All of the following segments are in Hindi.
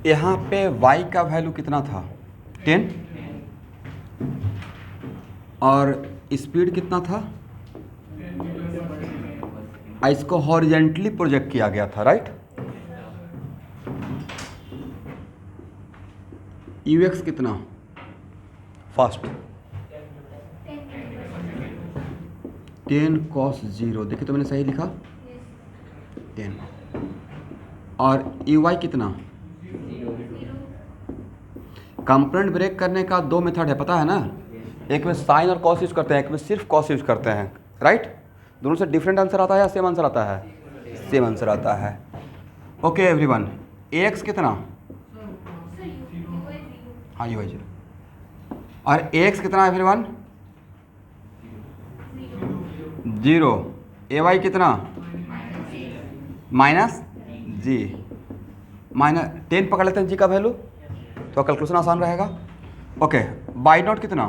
यहाँ पे y का वैल्यू कितना था 10 और स्पीड कितना था, इसको हॉरिजेंटली प्रोजेक्ट किया गया था, राइट। ux कितना फास्ट 10 cos 0, देखिए तो मैंने सही लिखा 10, और uy कितना। कंपोनेंट ब्रेक करने का दो मेथड है, पता है ना, एक में साइन और कॉस यूज करते हैं, एक में सिर्फ कॉस यूज करते हैं, राइट। दोनों से डिफरेंट आंसर आता है या सेम आंसर आता है, सेम आंसर आता है। ओके एवरीवन, ax कितना, हाँ uy 0, और ax कितना है एवरीवन 0, ay कितना माइनस जी, माइनस 10 पकड़ लेते हैं जी का वैल्यू तो कैलकुलेशन आसान रहेगा। ओके, बाई नॉट कितना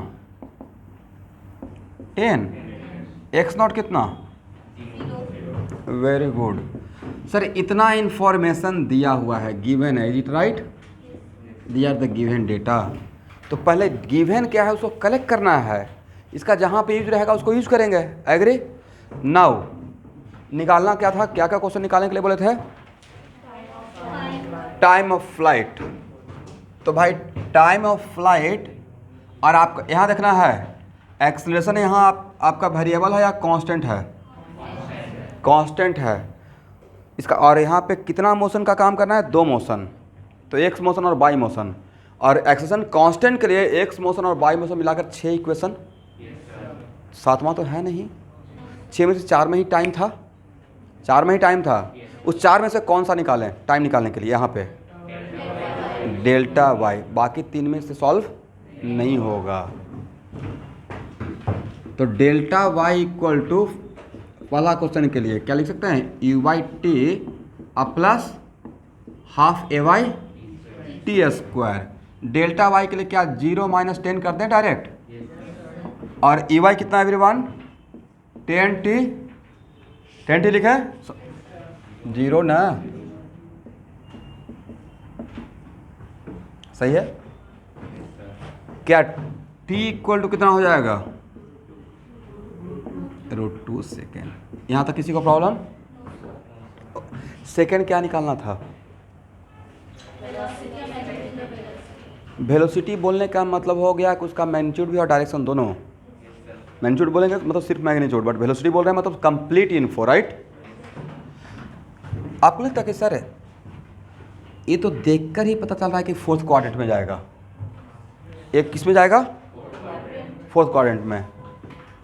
10, एक्स नॉट कितना, वेरी गुड सर, इतना इंफॉर्मेशन दिया हुआ है, गिवन है, इज इट राइट, दिया द गिवन डेटा। तो पहले गिवन क्या है उसको कलेक्ट करना है, इसका जहाँ पे यूज रहेगा उसको यूज करेंगे, एग्री। नाउ निकालना क्या था, क्या क्या क्वेश्चन निकालने के लिए बोले थे, टाइम ऑफ फ्लाइट। तो भाई टाइम ऑफ फ्लाइट, और आपका यहाँ देखना है एक्सेलरेशन यहाँ आपका वेरिएबल है या कांस्टेंट है, कांस्टेंट है इसका, और यहाँ पे कितना मोशन का काम करना है, दो मोशन, तो एक्स मोशन और वाई मोशन, और एक्सेलरेशन कांस्टेंट के लिए एक्स मोशन और वाई मोशन मिलाकर 6 इक्वेशन, सातवां तो है नहीं, 6 में से 4 में ही टाइम था, 4 में ही टाइम था, उस 4 में से कौन सा निकालें टाइम निकालने के लिए, यहाँ पे डेल्टा वाई, बाकी 3 में से सॉल्व नहीं होगा। तो डेल्टा वाई इक्वल टू पहला क्वेश्चन के लिए क्या लिख सकते हैं, U by T plus half A Y T square. Delta Y के लिए क्या 0 माइनस 10 कर दें डायरेक्ट, और ई वाई कितना है एवरीवन 10 टी लिखे 0 ना, सही है क्या, t इक्वल टू कितना हो जाएगा √2 सेकेंड। यहाँ तक किसी को प्रॉब्लम, सेकेंड क्या निकालना था, वेलोसिटी बोलने का मतलब हो गया कि उसका मैग्नीट्यूड भी और डायरेक्शन दोनों, मैग्नीट्यूड बोलेंगे मतलब सिर्फ मैग्नीट्यूड, बट वेलोसिटी बोल रहे हैं मतलब कंप्लीट इन्फो, राइट। आपको लगता है कि सर ये तो देखकर ही पता चल रहा है कि फोर्थ क्वाड्रेंट में जाएगा, एक किस में जाएगा, फोर्थ क्वाड्रेंट में।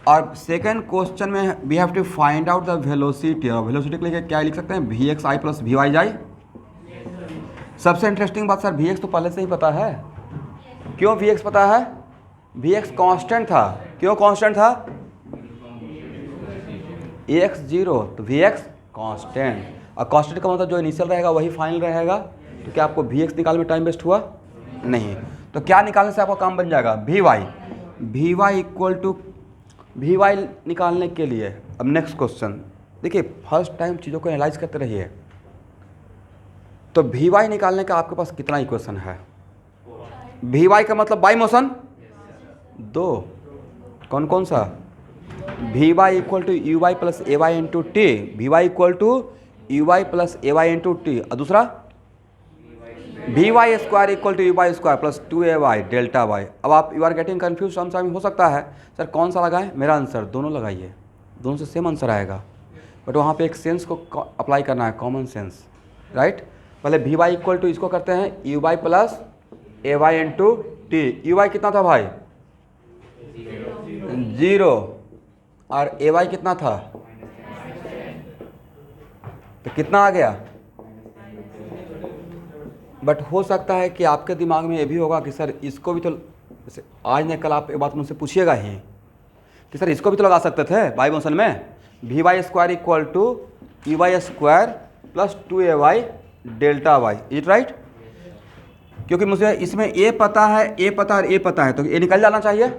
और सेकंड क्वेश्चन में we have to find out the velocity, और वेलोसिटी के लिए क्या लिख सकते हैं, V X I plus V Y J. सबसे इंटरेस्टिंग बात सर, वी एक्स तो पहले से ही पता है, क्यों वी एक्स पता है, वी एक्स कॉन्स्टेंट था, क्यों कॉन्स्टेंट था, एक्स 0 तो वी एक्स कॉन्स्टेंट, और कॉन्स्टेंट का मतलब जो इनिशियल रहेगा वही फाइनल रहेगा। तो क्या आपको वी एक्स निकालने में टाइम वेस्ट हुआ, नहीं। तो क्या निकालने से आपका काम बन जाएगा, V Y equal to V Y निकालने के लिए अब नेक्स्ट क्वेश्चन देखिए, फर्स्ट टाइम चीज़ों को एनालाइज करते रहिए। तो वी वाई निकालने का आपके पास कितना इक्वेशन है, वी वाई का मतलब बाई मोशन, दो, कौन कौन सा, V Y equal to U Y plus A Y into T, V Y equal to U Y plus A Y into T, और दूसरा V Y square equal to U Y square plus 2ay delta Y. अब आप you are getting confuse, sometime हो सकता है सर कौन सा लगाएं, मेरा आंसर दोनों लगाइए, दोनों से सेम आंसर आएगा, बट वहाँ पे एक सेंस को अप्लाई करना है, कॉमन सेंस, राइट। पहले वी वाई इक्वल टू इसको करते हैं U Y plus A Y into T, U Y कितना था भाई 0, और ए वाई कितना था, तो कितना आ गया। बट हो सकता है कि आपके दिमाग में ये भी होगा कि सर इसको भी तो, जैसे आज न कल आप एक बात मुझसे पूछिएगा ही कि सर इसको भी तो लगा सकते थे बाई मोशन में, V Y square equal to E Y square plus 2ay delta Y, is right. क्योंकि मुझे इसमें ए पता है, ए पता और ए पता है, तो ए निकल जाना चाहिए।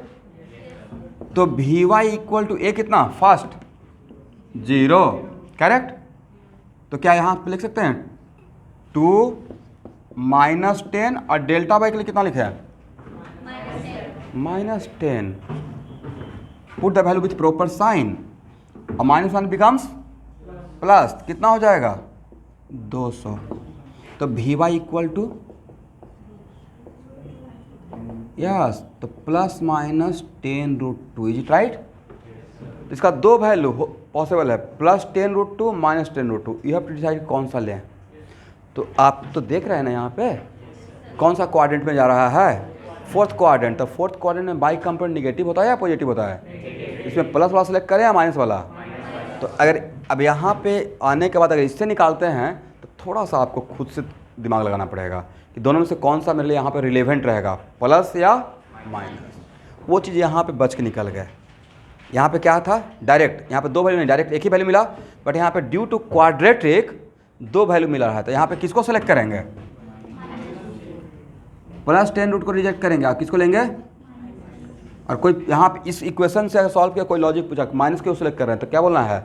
तो वी वाई इक्वल टू ए कितना फास्ट 0, करेक्ट। तो क्या यहाँ पे लिख सकते हैं 2 -10 और डेल्टा वाई के लिए कितना लिखे हैं? -10। Put the value with proper sign और -1 बिकम्स प्लस, कितना हो जाएगा? 200। तो V Y equal to yes, तो ±10√2 इज इट राइट? इसका दो वैल्यू पॉसिबल है, +10√2 -10√2। यू हैव टू डिसाइड कौन सा लें। तो आप तो देख रहे हैं ना यहाँ पे कौन सा क्वाड्रेंट में जा रहा है? Fourth quadrant. तो फोर्थ क्वाड्रेंट में बाई कंपोनेंट निगेटिव होता है या पॉजिटिव होता है? इसमें प्लस वाला सेलेक्ट करें या माइनस वाला? तो अगर अब यहाँ पे आने के बाद अगर इससे निकालते हैं तो थोड़ा सा आपको खुद से दिमाग लगाना पड़ेगा कि दोनों में से कौन सा मेरे लिए यहाँ पे रिलेवेंट रहेगा, प्लस या माइनस। वो चीज़ यहाँ पे बच के निकल गए। यहाँ पे क्या था? डायरेक्ट, यहाँ पे दो वैल्यू नहीं, डायरेक्ट एक ही वैल्यू मिला, बट यहाँ पे ड्यू टू क्वाड्रेटिक दो वैल्यू मिला रहा था। यहाँ पे किसको सेलेक्ट करेंगे? +10√2 को रिजेक्ट करेंगे। आप किसको लेंगे? और कोई यहाँ पे इस इक्वेशन से सॉल्व किया, कोई लॉजिक पूछा माइनस क्यों सेलेक्ट कर रहे हैं, तो क्या बोलना है?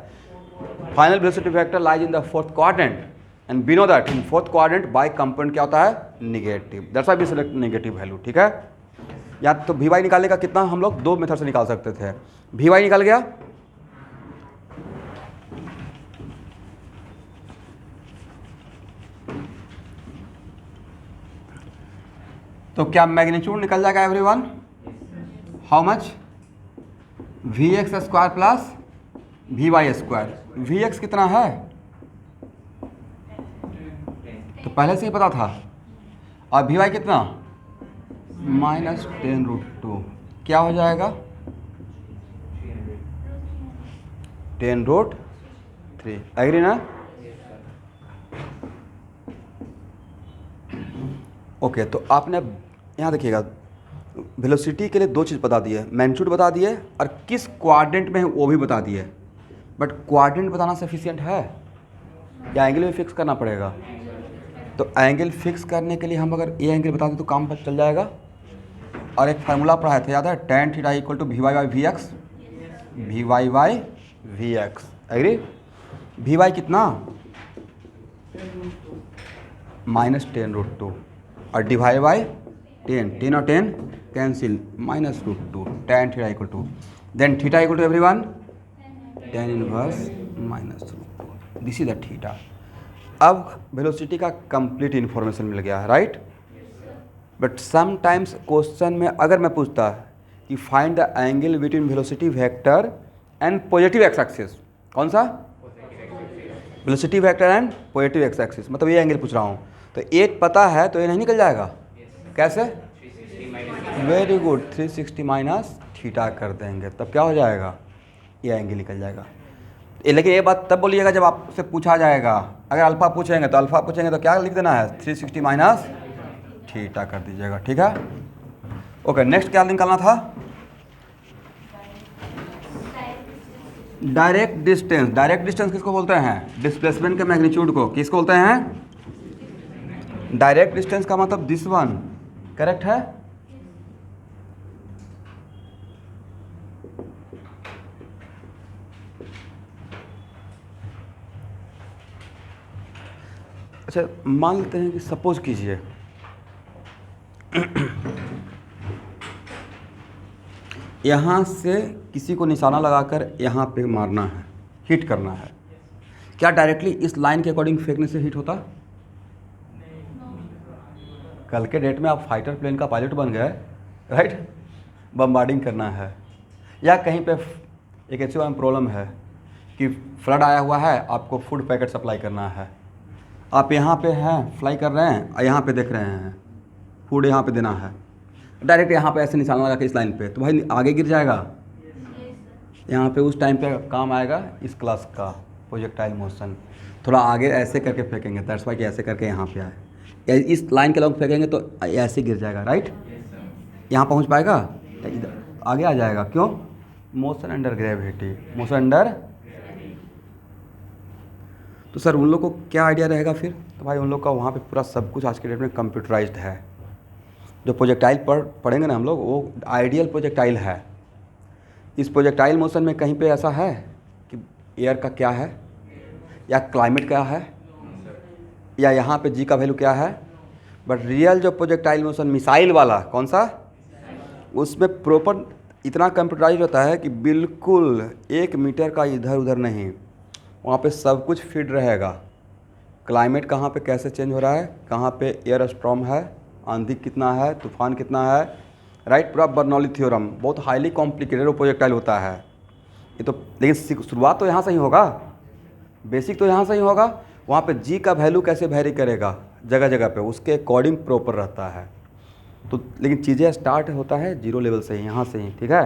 Final velocity vector lies in the fourth quadrant and we know that in fourth quadrant by component क्या होता है? Negative. That's why we select negative value. ठीक है? या तो वी वाई निकालने का कितना हम लोग दो मेथड से निकाल सकते थे। वी वाई निकल गया, तो क्या मैग्नीट्यूड निकल जाएगा everyone? How much? Vx² plus Vy²। Vx कितना है तो पहले से ही पता था, और Vy कितना? -10√2। क्या हो जाएगा? 10√3। एग्री ना? ओके, तो आपने यहाँ देखिएगा वेलोसिटी के लिए दो चीज़ बता दी है, मैग्नीट्यूड बता दिए और किस क्वाड्रेंट में है वो भी बता दिए। बट क्वाड्रेंट बताना सफिशिएंट है या एंगल भी फिक्स करना पड़ेगा? तो एंगल फिक्स करने के लिए हम अगर ये एंगल बता दें तो काम पर चल जाएगा। और एक फार्मूला पढ़ाया था, याद है? tan θ = Vy/Vx, Vy/Vx। Agree? Vy कितना? -10√2 और डिवाइड बाई 10 और 10 cancel, -√2 tan θ = then θ = everyone tan inverse -√2। This is the theta. अब वेलोसिटी का कंप्लीट इन्फॉर्मेशन मिल गया है, राइट? बट समटाइम्स क्वेश्चन में अगर मैं पूछता कि find the angle between velocity vector and positive x axis, कौन सा? Velocity vector and positive x axis, मतलब ये एंगल पूछ रहा हूँ। तो एक पता है तो ये नहीं निकल जाएगा? कैसे? वेरी गुड, 360 माइनस थीटा कर देंगे, तब क्या हो जाएगा? ये एंगल निकल जाएगा। लेकिन ये बात तब बोलिएगा जब आपसे पूछा जाएगा। अगर अल्फा पूछेंगे तो अल्फा पूछेंगे तो क्या लिख देना है? 360 माइनस थीटा कर दीजिएगा। ठीक है? ओके, नेक्स्ट क्या निकालना था? Direct distance. डायरेक्ट डिस्टेंस किसको बोलते हैं? डिस्प्लेसमेंट के मैग्नीट्यूड को किसको बोलते हैं? डायरेक्ट डिस्टेंस का मतलब दिस वन, करेक्ट है? अच्छा, मान लेते हैं कि सपोज कीजिए यहाँ से किसी को निशाना लगाकर यहाँ पे मारना है, हिट करना है। क्या डायरेक्टली इस लाइन के अकॉर्डिंग फेंकने से हिट होता? कल के डेट में आप फाइटर प्लेन का पायलट बन गए, राइट? बम्बार्डिंग करना है, या कहीं पे एक ऐसी प्रॉब्लम है कि फ्लड आया हुआ है, आपको फूड पैकेट सप्लाई करना है, आप यहाँ पे हैं, फ्लाई कर रहे हैं और यहाँ पे देख रहे हैं फूड यहाँ पे देना है, डायरेक्ट यहाँ पे ऐसे निशाना लगा के इस लाइन पे, तो भाई आगे गिर जाएगा। यहाँ पे उस टाइम पे काम आएगा इस क्लास का प्रोजेक्टाइल मोशन। थोड़ा आगे ऐसे करके फेंकेंगे, दैट्स वाई कि ऐसे करके यहाँ पे आए, या इस लाइन के लॉन्ग फेंकेंगे तो ऐसे गिर जाएगा, राइट? यहाँ पहुँच पाएगा? आगे आ जाएगा। क्यों? Motion under gravity, motion under. तो सर उन लोग को क्या आइडिया रहेगा फिर? तो भाई उन लोग का वहाँ पे पूरा सब कुछ आज के डेट में कंप्यूटराइज्ड है। जो प्रोजेक्टाइल पढ़ेंगे ना हम लोग, वो आइडियल प्रोजेक्टाइल है। इस प्रोजेक्टाइल मोशन में कहीं पे ऐसा है कि एयर का क्या है, या क्लाइमेट क्या है, या यहाँ पे जी का वैल्यू क्या है, बट रियल जो प्रोजेक्टाइल मोशन मिसाइल वाला कौन सा, उसमें प्रॉपर इतना कंप्यूटराइज होता है कि बिल्कुल 1 मीटर का इधर उधर नहीं, वहाँ पे सब कुछ फिट रहेगा। क्लाइमेट कहाँ पे कैसे चेंज हो रहा है, कहाँ पे एयर स्ट्रॉम है, आंधी कितना है, तूफान कितना है, राइट। पूरा बर्नौली थ्योरम, बहुत हाईली कॉम्प्लिकेटेड प्रोजेक्टाइल होता है ये तो। लेकिन शुरुआत तो यहाँ से ही होगा, बेसिक तो यहाँ से ही होगा। वहाँ पे जी का वैल्यू कैसे वेरी करेगा जगह जगह पे, उसके अकॉर्डिंग प्रॉपर रहता है। तो लेकिन चीज़ें स्टार्ट होता है जीरो लेवल से ही, यहाँ से ही, ठीक है।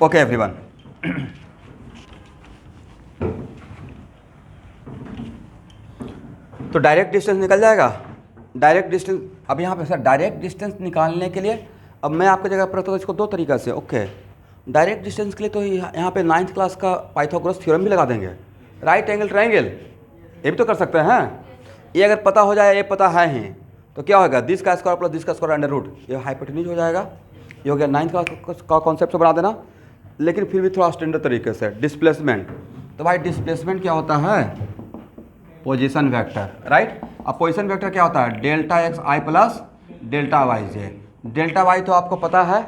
ओके एवरीवन, तो डायरेक्ट डिस्टेंस निकल जाएगा। डायरेक्ट डिस्टेंस, अब यहाँ पे सर डायरेक्ट डिस्टेंस निकालने के लिए अब मैं आपकी जगह पर तो इसको दो तरीका से, ओके। डायरेक्ट डिस्टेंस के लिए तो यहाँ पे 9th क्लास का पाइथागोरस थ्योरम भी लगा देंगे, राइट एंगल ट्रायंगल, ये भी तो कर सकते हैं। ये अगर पता हो जाए, ये पता है ही, तो क्या होगा, दिस का स्क्वायर प्लस दिस का स्क्वायर अंडर रूट, ये हाइपोटेन्यूज हो जाएगा। ये हो गया 9th क्लास का कॉन्सेप्ट से बना देना। लेकिन फिर भी थोड़ा स्टैंडर्ड तरीके से डिस्प्लेसमेंट, तो भाई डिस्प्लेसमेंट क्या होता है, पोजीशन वेक्टर, राइट। अब पोजीशन वेक्टर क्या होता है, delta x I plus delta Y J. Delta Y तो आपको पता है,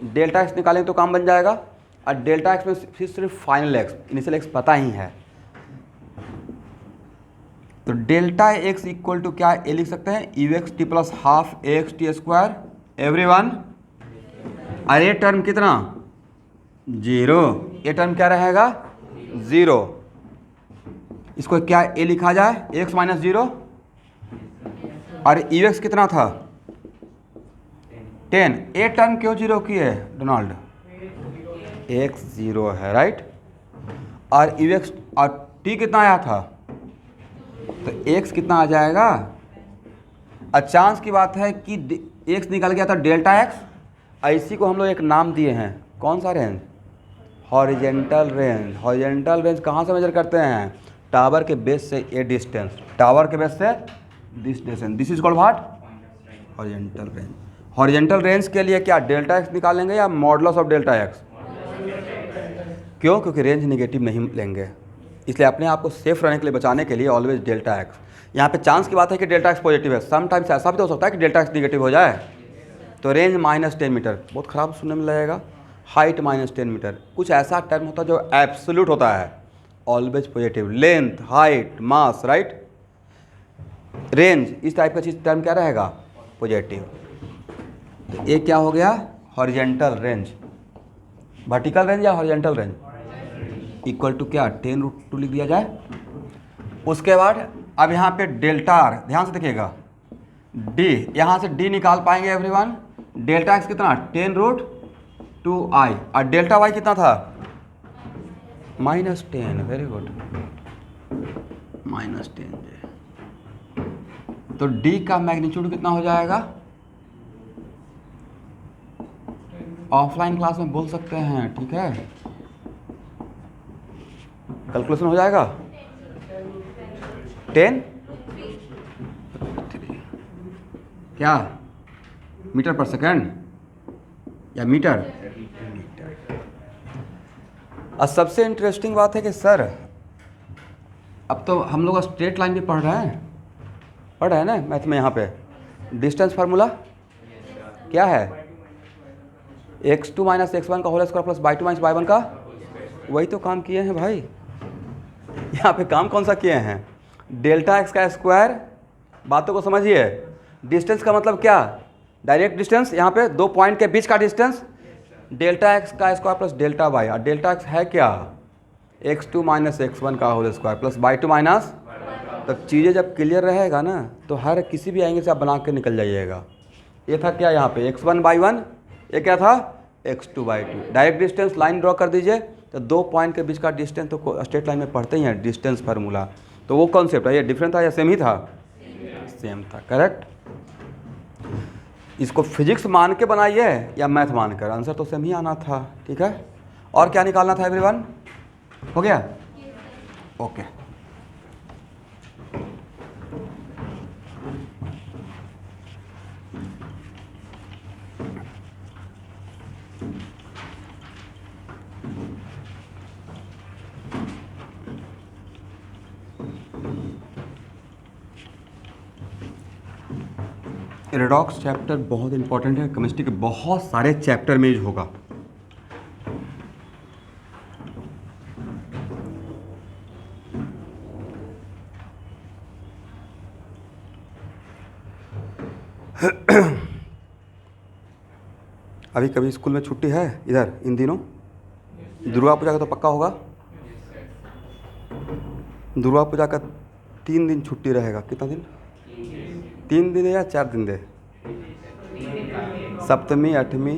डेल्टा एक्स निकालेंगे तो काम बन जाएगा। और डेल्टा एक्स में फिर सिर्फ फाइनल एक्स, इनिशियल एक्स पता ही है। तो डेल्टा एक्स इक्वल टू क्या, ए लिख सकते हैं, you x T plus half x T square everyone. और ये टर्म कितना, 0, ये टर्म क्या रहेगा, 0। इसको क्या ए लिखा जाए, एक्स माइनस 0। और यू एक्स कितना था, 10। ए टर्म क्यों 0 की है डोनाल्ड, एक्स 0 है, राइट। और यू एक्स और टी कितना आया था, तो एक्स कितना आ जाएगा। चांस की बात है कि एक्स निकल गया था डेल्टा एक्स। इसी को हम लोग एक नाम दिए हैं, कौन सा range, horizontal range. Horizontal range कहाँ से मेजर करते हैं, टावर के बेस से ये डिस्टेंस, टावर के बेस से this distance, this is called what, horizontal range. Horizontal range के लिए क्या डेल्टा एक्स निकालेंगे या मॉडुलस ऑफ डेल्टा एक्स, क्यों, क्योंकि रेंज निगेटिव नहीं लेंगे, इसलिए अपने आप को सेफ रहने के लिए, बचाने के लिए ऑलवेज डेल्टा एक्स। यहाँ पे चांस की बात है कि डेल्टा एक्स पॉजिटिव है, समटाइम्स ऐसा भी तो हो सकता है कि डेल्टा एक्स निगेटिव हो जाए। तो रेंज -10 मीटर, बहुत ख़राब सुनने में लगेगा। हाइट -10 मीटर, कुछ ऐसा टर्म होता है जो एब्सोल्यूट होता है, ऑलवेज पॉजिटिव। लेंथ, हाइट, मास, राइट, रेंज, इस टाइप का चीज़ टर्म क्या रहेगा, पॉजिटिव। तो ये क्या हो गया, हॉरिजेंटल रेंज। वर्टिकल रेंज या हॉरिजेंटल रेंज इक्वल टू क्या, 10√2 लिख दिया जाए। उसके बाद अब यहाँ पे डेल्टा आर, ध्यान से देखिएगा, डी, यहाँ से डी निकाल पाएंगे एवरीवन। डेल्टा एक्स कितना, 10√2i, और डेल्टा वाई कितना था, -10, वेरी गुड, -10। तो डी का मैग्नीट्यूड कितना हो जाएगा, ऑफलाइन क्लास में बोल सकते हैं, ठीक है, कैलकुलेशन हो जाएगा, 10 क्या, मीटर पर सेकंड या मीटर। और सबसे इंटरेस्टिंग बात है कि सर अब तो हम लोग स्ट्रेट लाइन भी पढ़ रहे हैं ना मैथ में। यहाँ पे डिस्टेंस फार्मूला क्या है, x2 - x1 का whole square plus y2 - y1 का, वही तो काम किए हैं भाई। यहाँ पे काम कौन सा किए हैं, डेल्टा एक्स का स्क्वायर, बातों को समझिए। डिस्टेंस का मतलब क्या, डायरेक्ट डिस्टेंस, यहाँ पे दो पॉइंट के बीच का डिस्टेंस, डेल्टा एक्स का स्क्वायर प्लस डेल्टा वाई। और डेल्टा एक्स है क्या, x2 - x1 का whole square plus y2 minus. तब चीज़ें जब क्लियर रहेगा ना, तो हर किसी भी एंगल से आप बना के निकल जाइएगा। ये था क्या, यहाँ पे x1/1, ये क्या था, x2/2। Direct distance line draw कर दीजिए, तो दो पॉइंट के बीच का डिस्टेंस तो स्ट्रेट लाइन में पढ़ते ही हैं, डिस्टेंस फार्मूला। तो वो कॉन्सेप्ट है, ये डिफरेंट था या सेम ही था, सेम था, करेक्ट। इसको फिजिक्स मान के बनाइए या मैथ मान कर, आंसर तो सेम ही आना था, ठीक है। और क्या निकालना था एवरीवन, हो गया, ओके। रेडॉक्स चैप्टर बहुत इंपॉर्टेंट है, केमिस्ट्री के बहुत सारे चैप्टर में यूज होगा। अभी कभी स्कूल में छुट्टी है इधर इन दिनों? दुर्गा पूजा का तो पक्का होगा। दुर्गा पूजा का 3 दिन छुट्टी रहेगा। कितना दिन? 3 दिन है या 4 दिन दे? सप्तमी, अष्टमी,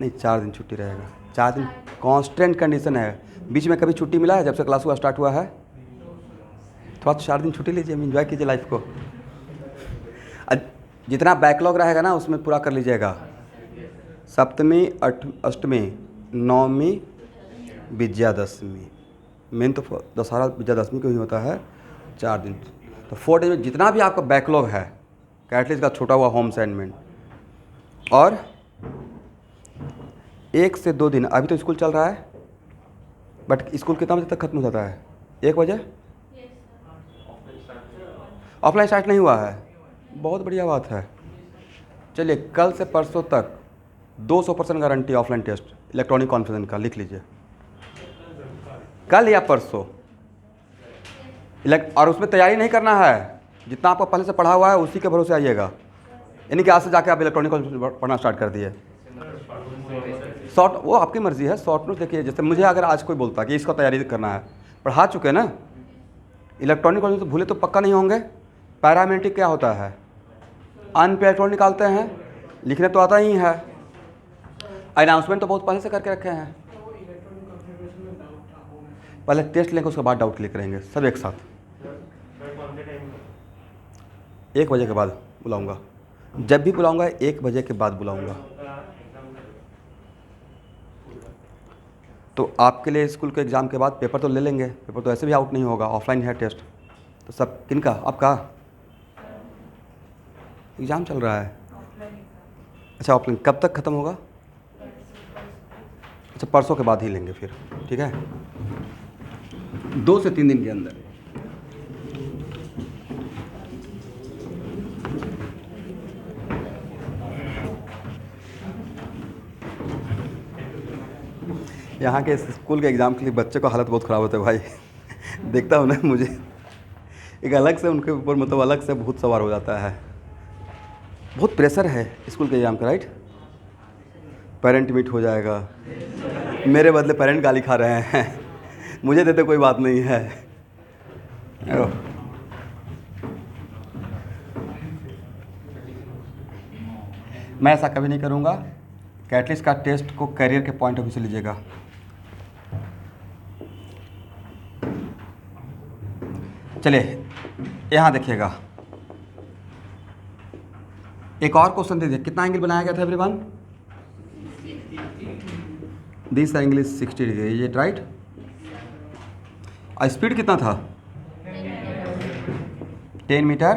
नहीं 4 दिन छुट्टी रहेगा। 4 दिन कांस्टेंट कंडीशन है। बीच में कभी छुट्टी मिला है जब से क्लास हुआ स्टार्ट हुआ है? थोड़ा तो 4 दिन छुट्टी लीजिए, एंजॉय कीजिए लाइफ को। जितना बैकलॉग रहेगा ना उसमें पूरा कर लीजिएगा। सप्तमी, अष्टमी, नवमी, विजयादशमी, मेन तो दशहरा विजयादशमी को ही होता है 4 दिन। तो 4 डेज में जितना भी आपका बैकलॉग है, कैटलिस्ट का छूटा हुआ होम असाइनमेंट, और 1 से 2 दिन अभी तो स्कूल चल रहा है, बट स्कूल कितना बजे तक खत्म हो जाता है? 1 बजे? ऑफलाइन स्टार्ट नहीं हुआ है? बहुत बढ़िया बात है। चलिए कल से परसों तक 200% guarantee offline test electronic conference का, लिख लीजिए। कल या परसों। और उसमें तैयारी नहीं करना है, जितना आपको पहले से पढ़ा हुआ है उसी के भरोसे आइएगा। यानी कि आज से जाके आप इलेक्ट्रॉनिक कॉन्फ्रेंस पढ़ना स्टार्ट कर दिए। शॉर्ट वो आपकी मर्जी है। शॉर्ट नोट देखिए, जैसे मुझे अगर आज कोई बोलता कि इसका तैयारी करना है, पढ़ा चुके ना इलेक्ट्रॉनिक कॉन्फ्रेंस, तो भूले तो पक्का नहीं होंगे। पैरामेट्रिक क्या होता है? अनपेट्रोल निकालते हैं, लिखने तो आता ही है। अनाउंसमेंट तो बहुत पहले से करके रखे हैं। पहले टेस्ट लेंगे उसके बाद डाउट क्लियर करेंगे सब एक साथ। 1 बजे के बाद बुलाऊंगा, जब भी बुलाऊंगा 1 बजे के बाद बुलाऊंगा। तो आपके लिए स्कूल के एग्ज़ाम के बाद पेपर तो ले लेंगे, पेपर तो ऐसे भी आउट नहीं होगा, ऑफलाइन है टेस्ट। तो सब किनका? आपका एग्ज़ाम चल रहा है? अच्छा ऑफलाइन कब तक ख़त्म होगा? अच्छा परसों के बाद ही लेंगे फिर, ठीक है। 2 से 3 दिन के अंदर। यहाँ के स्कूल के एग्ज़ाम के लिए बच्चे को हालत बहुत ख़राब होता है भाई। देखता हूँ ना, मुझे एक अलग से उनके ऊपर मतलब अलग से भूत सवार हो जाता है। बहुत प्रेशर है स्कूल के एग्ज़ाम का, राइट। पेरेंट मीट हो जाएगा, मेरे बदले पेरेंट गाली खा रहे हैं, मुझे देते कोई बात नहीं है। मैं ऐसा कभी नहीं करूँगा। कैटलिस्ट का टेस्ट को करियर के पॉइंट ऑफ व्यू से लीजिएगा। चलिए यहाँ देखिएगा, एक और क्वेश्चन दीजिए। कितना एंगल बनाया गया था everyone? This angle is 60 degree, is it right? Speed कितना था? 10 मीटर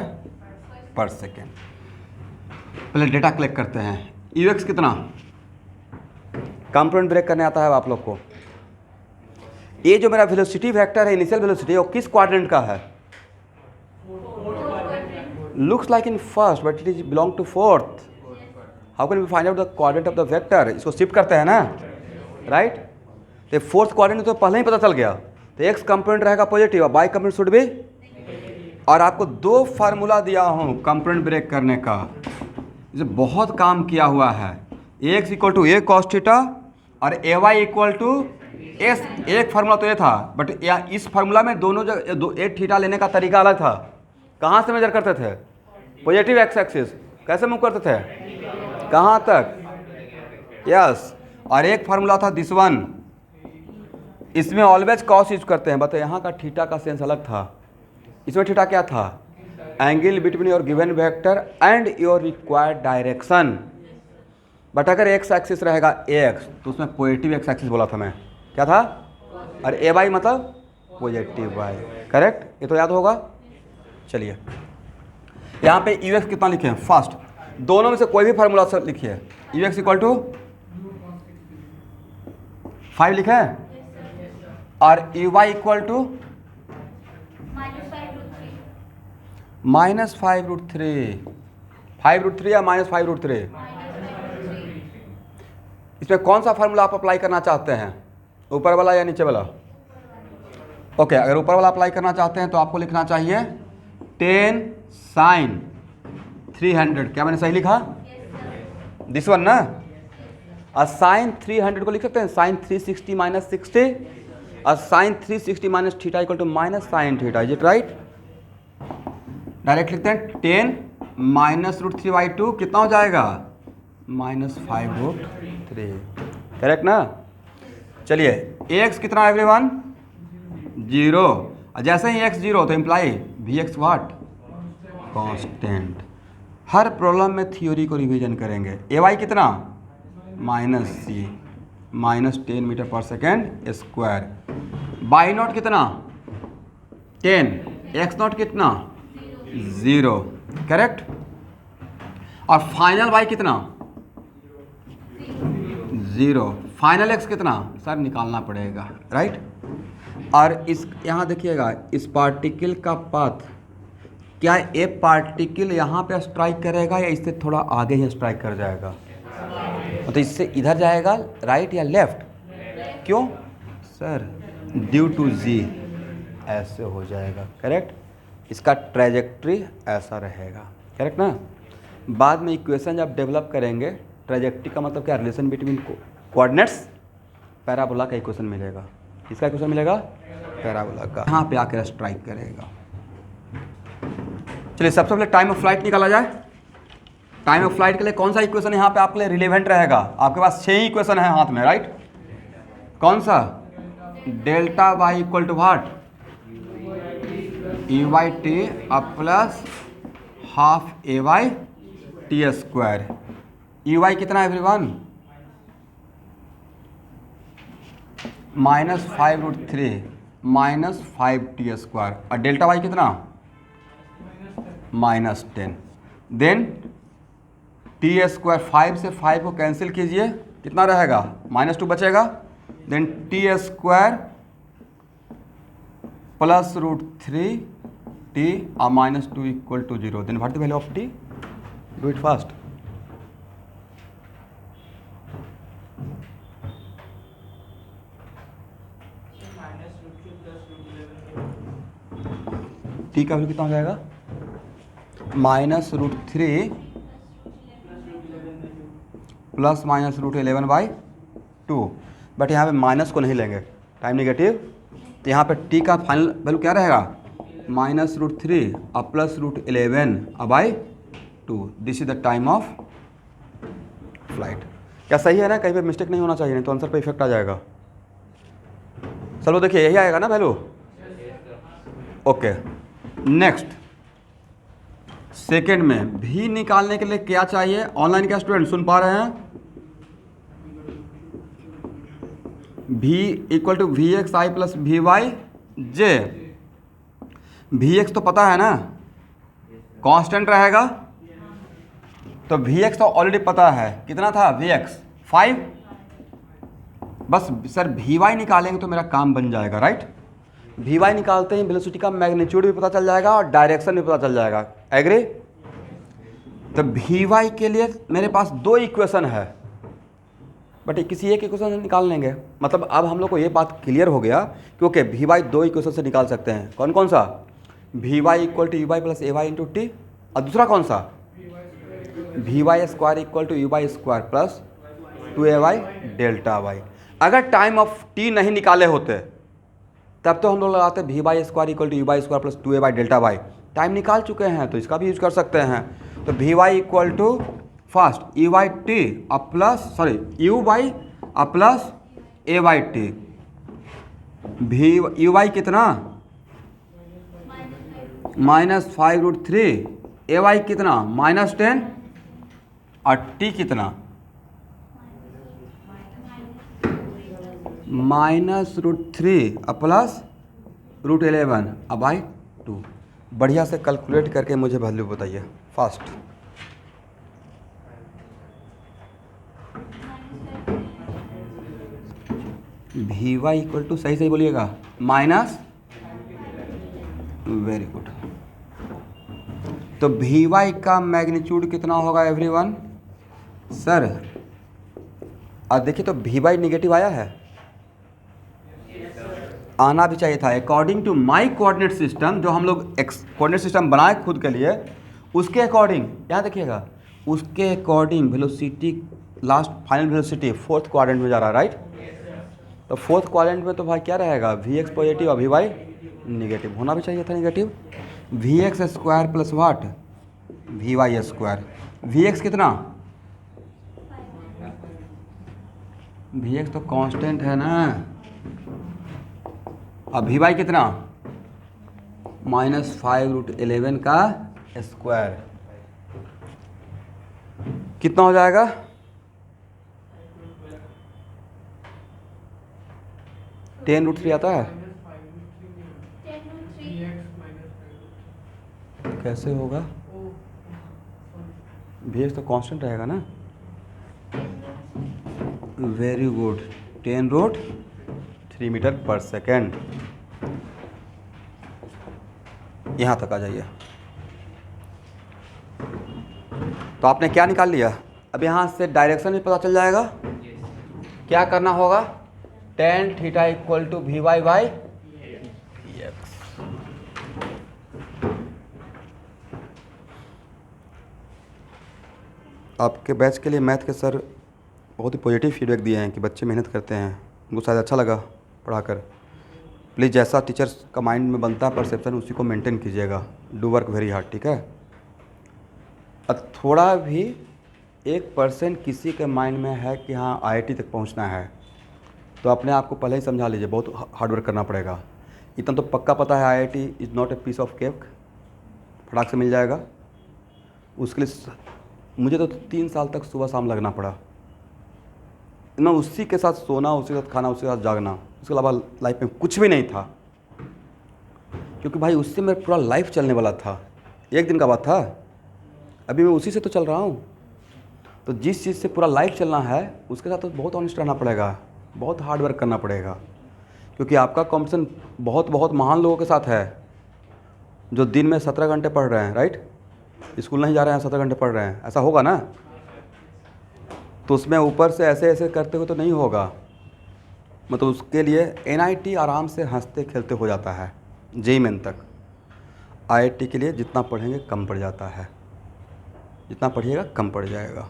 पर सेकेंड। पहले डेटा कलेक्ट करते हैं। यूएक्स कितना? कंपोनेंट ब्रेक करने आता है आप लोग को। ये जो मेरा वेलोसिटी वेक्टर है, इनिशियल वेलोसिटी, वो किस क्वाड्रेंट का है? Looks like in first but it is belong to fourth. How can we find out the quadrant of the vector? इसको शिफ्ट करते हैं ना, राइट। तो फोर्थ क्वाड्रेंट तो पहले ही पता चल गया। तो एक्स कंपोनेंट रहेगा पॉजिटिव और वाई कंपोनेंट शुड भी। और आपको 2 फार्मूला दिया हूँ कंपोनेंट ब्रेक करने का, इसे बहुत काम किया हुआ है। X equal to A cos theta और A Y equal to S. एक फार्मूला तो ये था, बट इस फार्मूला में दोनों जगह एक थीटा लेने का तरीका अलग था। कहाँ से मेजर करते थे? Positive x axis. कैसे मूव करते थे? कहाँ तक? यस। और एक फार्मूला था दिस वन, इसमें ऑलवेज कॉस यूज करते हैं, बट यहाँ का थीटा का सेंस अलग था। इसमें थीटा क्या था? Angle between your given vector and your required direction. But अगर एक्स एक्सिस रहेगा एक्स, तो उसमें पॉजिटिव एक्स एक्सिस बोला था मैं, क्या था? और ए वाई मतलब पॉजिटिव वाई, करेक्ट। ये तो याद होगा। चलिए यहाँ पे यू एक्स कितना लिखे हैं? फर्स्ट दोनों में से कोई भी फार्मूला से लिखिए। यू एक्स इक्वल टू 5 लिखे हैं, और यू वाई इक्वल टू -5√3। 5√3 या -5√3? इसमें कौन सा फार्मूला आप अप्लाई करना चाहते हैं, ऊपर वाला या नीचे वाला? ओके, अगर ऊपर वाला अप्लाई करना चाहते हैं तो आपको लिखना चाहिए 10 sin 300। क्या मैंने सही लिखा? दिस वन ना। और साइन 300 को लिख सकते हैं साइन 360 माइनस 60, और sine 360 minus theta equal to minus sine theta. Is it right? Direct लिखते हैं 10 -√3/2 कितना हो जाएगा? -5√3। करेक्ट ना? चलिए x कितना एवरीवन? 0। और जैसे ही x 0 तो imply vx what? Constant. Her problem में थ्योरी को रिवीजन करेंगे। ay कितना? -c -10 मीटर पर सेकेंड स्क्वायर। बाई नॉट कितना? 10। x नॉट कितना? 0। करेक्ट। और फाइनल y कितना? 0। फाइनल x कितना? सर निकालना पड़ेगा, राइट। और इस यहाँ देखिएगा, इस पार्टिकल का पाथ, क्या ए पार्टिकल यहाँ पे स्ट्राइक करेगा या इससे थोड़ा आगे ही स्ट्राइक कर जाएगा? तो इससे इधर जाएगा, राइट या लेफ्ट? क्यों सर? ड्यू टू जी ऐसे हो जाएगा। करेक्ट। इसका ट्रेजेक्ट्री ऐसा रहेगा। करेक्ट ना? बाद में इक्वेशन जब डेवलप करेंगे, ट्रेजेक्ट्री का मतलब क्या? रिलेशन बिटवीन कोऑर्डिनेट्स, पैराबोला का इक्वेशन मिलेगा। किसका इक्वेशन मिलेगा? पैराबोला का। यहाँ पे आकर स्ट्राइक करेगा। चलिए सबसे पहले टाइम ऑफ फ्लाइट निकाला जाए। टाइम ऑफ फ्लाइट के लिए कौन सा इक्वेशन यहाँ पे आपके लिए रिलेवेंट रहेगा? आपके पास 6 ही इक्वेशन है हाथ में, राइट। कौन सा? Delta Y equal to what? E Y T plus half A Y T square. E Y कितना है एवरीवन? -5√3 -5t square. और डेल्टा वाई कितना? -10। देन टी स्क्वायर, 5 से 5 को कैंसिल कीजिए, कितना रहेगा? -2 बचेगा। Then T square plus √3t और -2 equal to 0। Then what the value of T? Do it fast. T का वैल्यू कितना हो जाएगा? -√3 प्लस -√11/2। बट यहाँ पे माइनस को नहीं लेंगे, टाइम नेगेटिव। तो यहाँ पे टी का फाइनल वैल्यू क्या रहेगा? -√3 और plus √11/2। This is the time of flight. क्या सही है ना? कहीं पे मिस्टेक नहीं होना चाहिए, नहीं तो आंसर पे इफेक्ट आ जाएगा। चलो देखिए यही आएगा ना वैल्यू। ओके नेक्स्ट, सेकेंड में भी निकालने के लिए क्या चाहिए? ऑनलाइन क्या स्टूडेंट सुन पा रहे हैं? v equal to V X I plus V Y J. V X तो पता है ना, कांस्टेंट रहेगा। तो वी एक्स तो ऑलरेडी पता है, कितना था वी एक्स? 5। बस सर वी वाई निकालेंगे तो मेरा काम बन जाएगा, राइट। वी वाई निकालते ही वेलोसिटी का मैग्नीट्यूड भी पता चल जाएगा और डायरेक्शन भी पता चल जाएगा। एग्री? तो वी वाई के लिए मेरे पास 2 इक्वेशन है, बट किसी एक इक्वेशन से निकाल लेंगे। मतलब अब हम लोग को ये बात क्लियर हो गया कि ओके वी वाई 2 इक्वेशन से निकाल सकते हैं। कौन कौन सा? V Y equal to U Y plus A Y into T, और दूसरा कौन सा? V Y square equal to U Y square plus 2a Y delta Y. अगर टाइम ऑफ टी नहीं निकाले होते तब तो हम लोग लगाते V Y square equal to U Y square plus 2a Y delta Y. Time निकाल चुके हैं तो इसका भी यूज कर सकते हैं। तो V Y equal to first U Y T plus U Y plus A Y T. भी यू वाई कितना? -5√3। ए वाई कितना? -10। और टी कितना? -√3 प्लस √11/2। बढ़िया से कैलकुलेट करके मुझे वैल्यू बताइए fast. V Y equal to सही बोलिएगा माइनस, वेरी गुड। तो वी वाई का मैग्नीट्यूड कितना होगा एवरीवन सर? और देखिए तो वी वाई निगेटिव आया है, आना भी चाहिए था। According to my coordinate system, जो हम लोग कोऑर्डिनेट सिस्टम बनाए खुद के लिए, उसके अकॉर्डिंग यहाँ देखिएगा, उसके according velocity, last final velocity fourth quadrant में जा रहा है, राइट? तो फोर्थ क्वाड्रेंट में तो भाई क्या रहेगा, वी एक्स पॉजिटिव और वी वाई निगेटिव, होना भी चाहिए था negative. V X square plus what, V Y square. V X कितना, वी एक्स तो कांस्टेंट है ना, अब वी वाई कितना, -5√11 का स्क्वायर, कितना हो जाएगा, (10√3) आता है, कैसे होगा, वी एक्स तो कांस्टेंट रहेगा ना। वेरी गुड, 10√3 मीटर पर सेकेंड। यहाँ तक आ जाइए। तो आपने क्या निकाल लिया, अब यहाँ से डायरेक्शन भी पता चल जाएगा। क्या करना होगा, tan theta equal to V Y by X. आपके बैच के लिए मैथ के सर बहुत ही पॉजिटिव फीडबैक दिए हैं कि बच्चे मेहनत करते हैं, उनको शायद अच्छा लगा पढ़ाकर। प्लीज़ जैसा टीचर्स का माइंड में बनता है परसेप्शन, उसी को मेंटेन कीजिएगा। डू वर्क वेरी हार्ड, ठीक है? अब थोड़ा भी 1% किसी के माइंड में है कि हाँ आईआईटी तक पहुंचना है, तो अपने आप को पहले ही समझा लीजिए, बहुत हार्ड वर्क करना पड़ेगा। इतना तो पक्का पता है, IIT is not a piece of cake, फटाक से मिल जाएगा। उसके लिए मुझे तो 3 साल तक सुबह शाम लगना पड़ा, मैं उसी के साथ सोना, उसी के साथ खाना, उसी के साथ जागना, उसके अलावा लाइफ में कुछ भी नहीं था। क्योंकि भाई उससे मेरा पूरा लाइफ चलने वाला था, एक दिन का बात था, अभी मैं उसी से तो चल रहा हूँ। तो जिस चीज़ से पूरा लाइफ चलना है उसके साथ तो बहुत ऑनेस्ट रहना पड़ेगा, बहुत हार्ड वर्क करना पड़ेगा। क्योंकि आपका कॉम्पिटिशन बहुत बहुत महान लोगों के साथ है, जो दिन में 17 घंटे पढ़ रहे हैं, राइट? स्कूल नहीं जा रहे हैं, 17 घंटे पढ़ रहे हैं, ऐसा होगा ना? तो उसमें ऊपर से ऐसे ऐसे करते हुए तो नहीं होगा। मतलब उसके लिए एनआईटी आराम से हंसते खेलते हो जाता है जेईई मेन तक। आईआईटी के लिए जितना पढ़ेंगे कम पड़ जाता है, जितना पढ़िएगा कम पड़ जाएगा।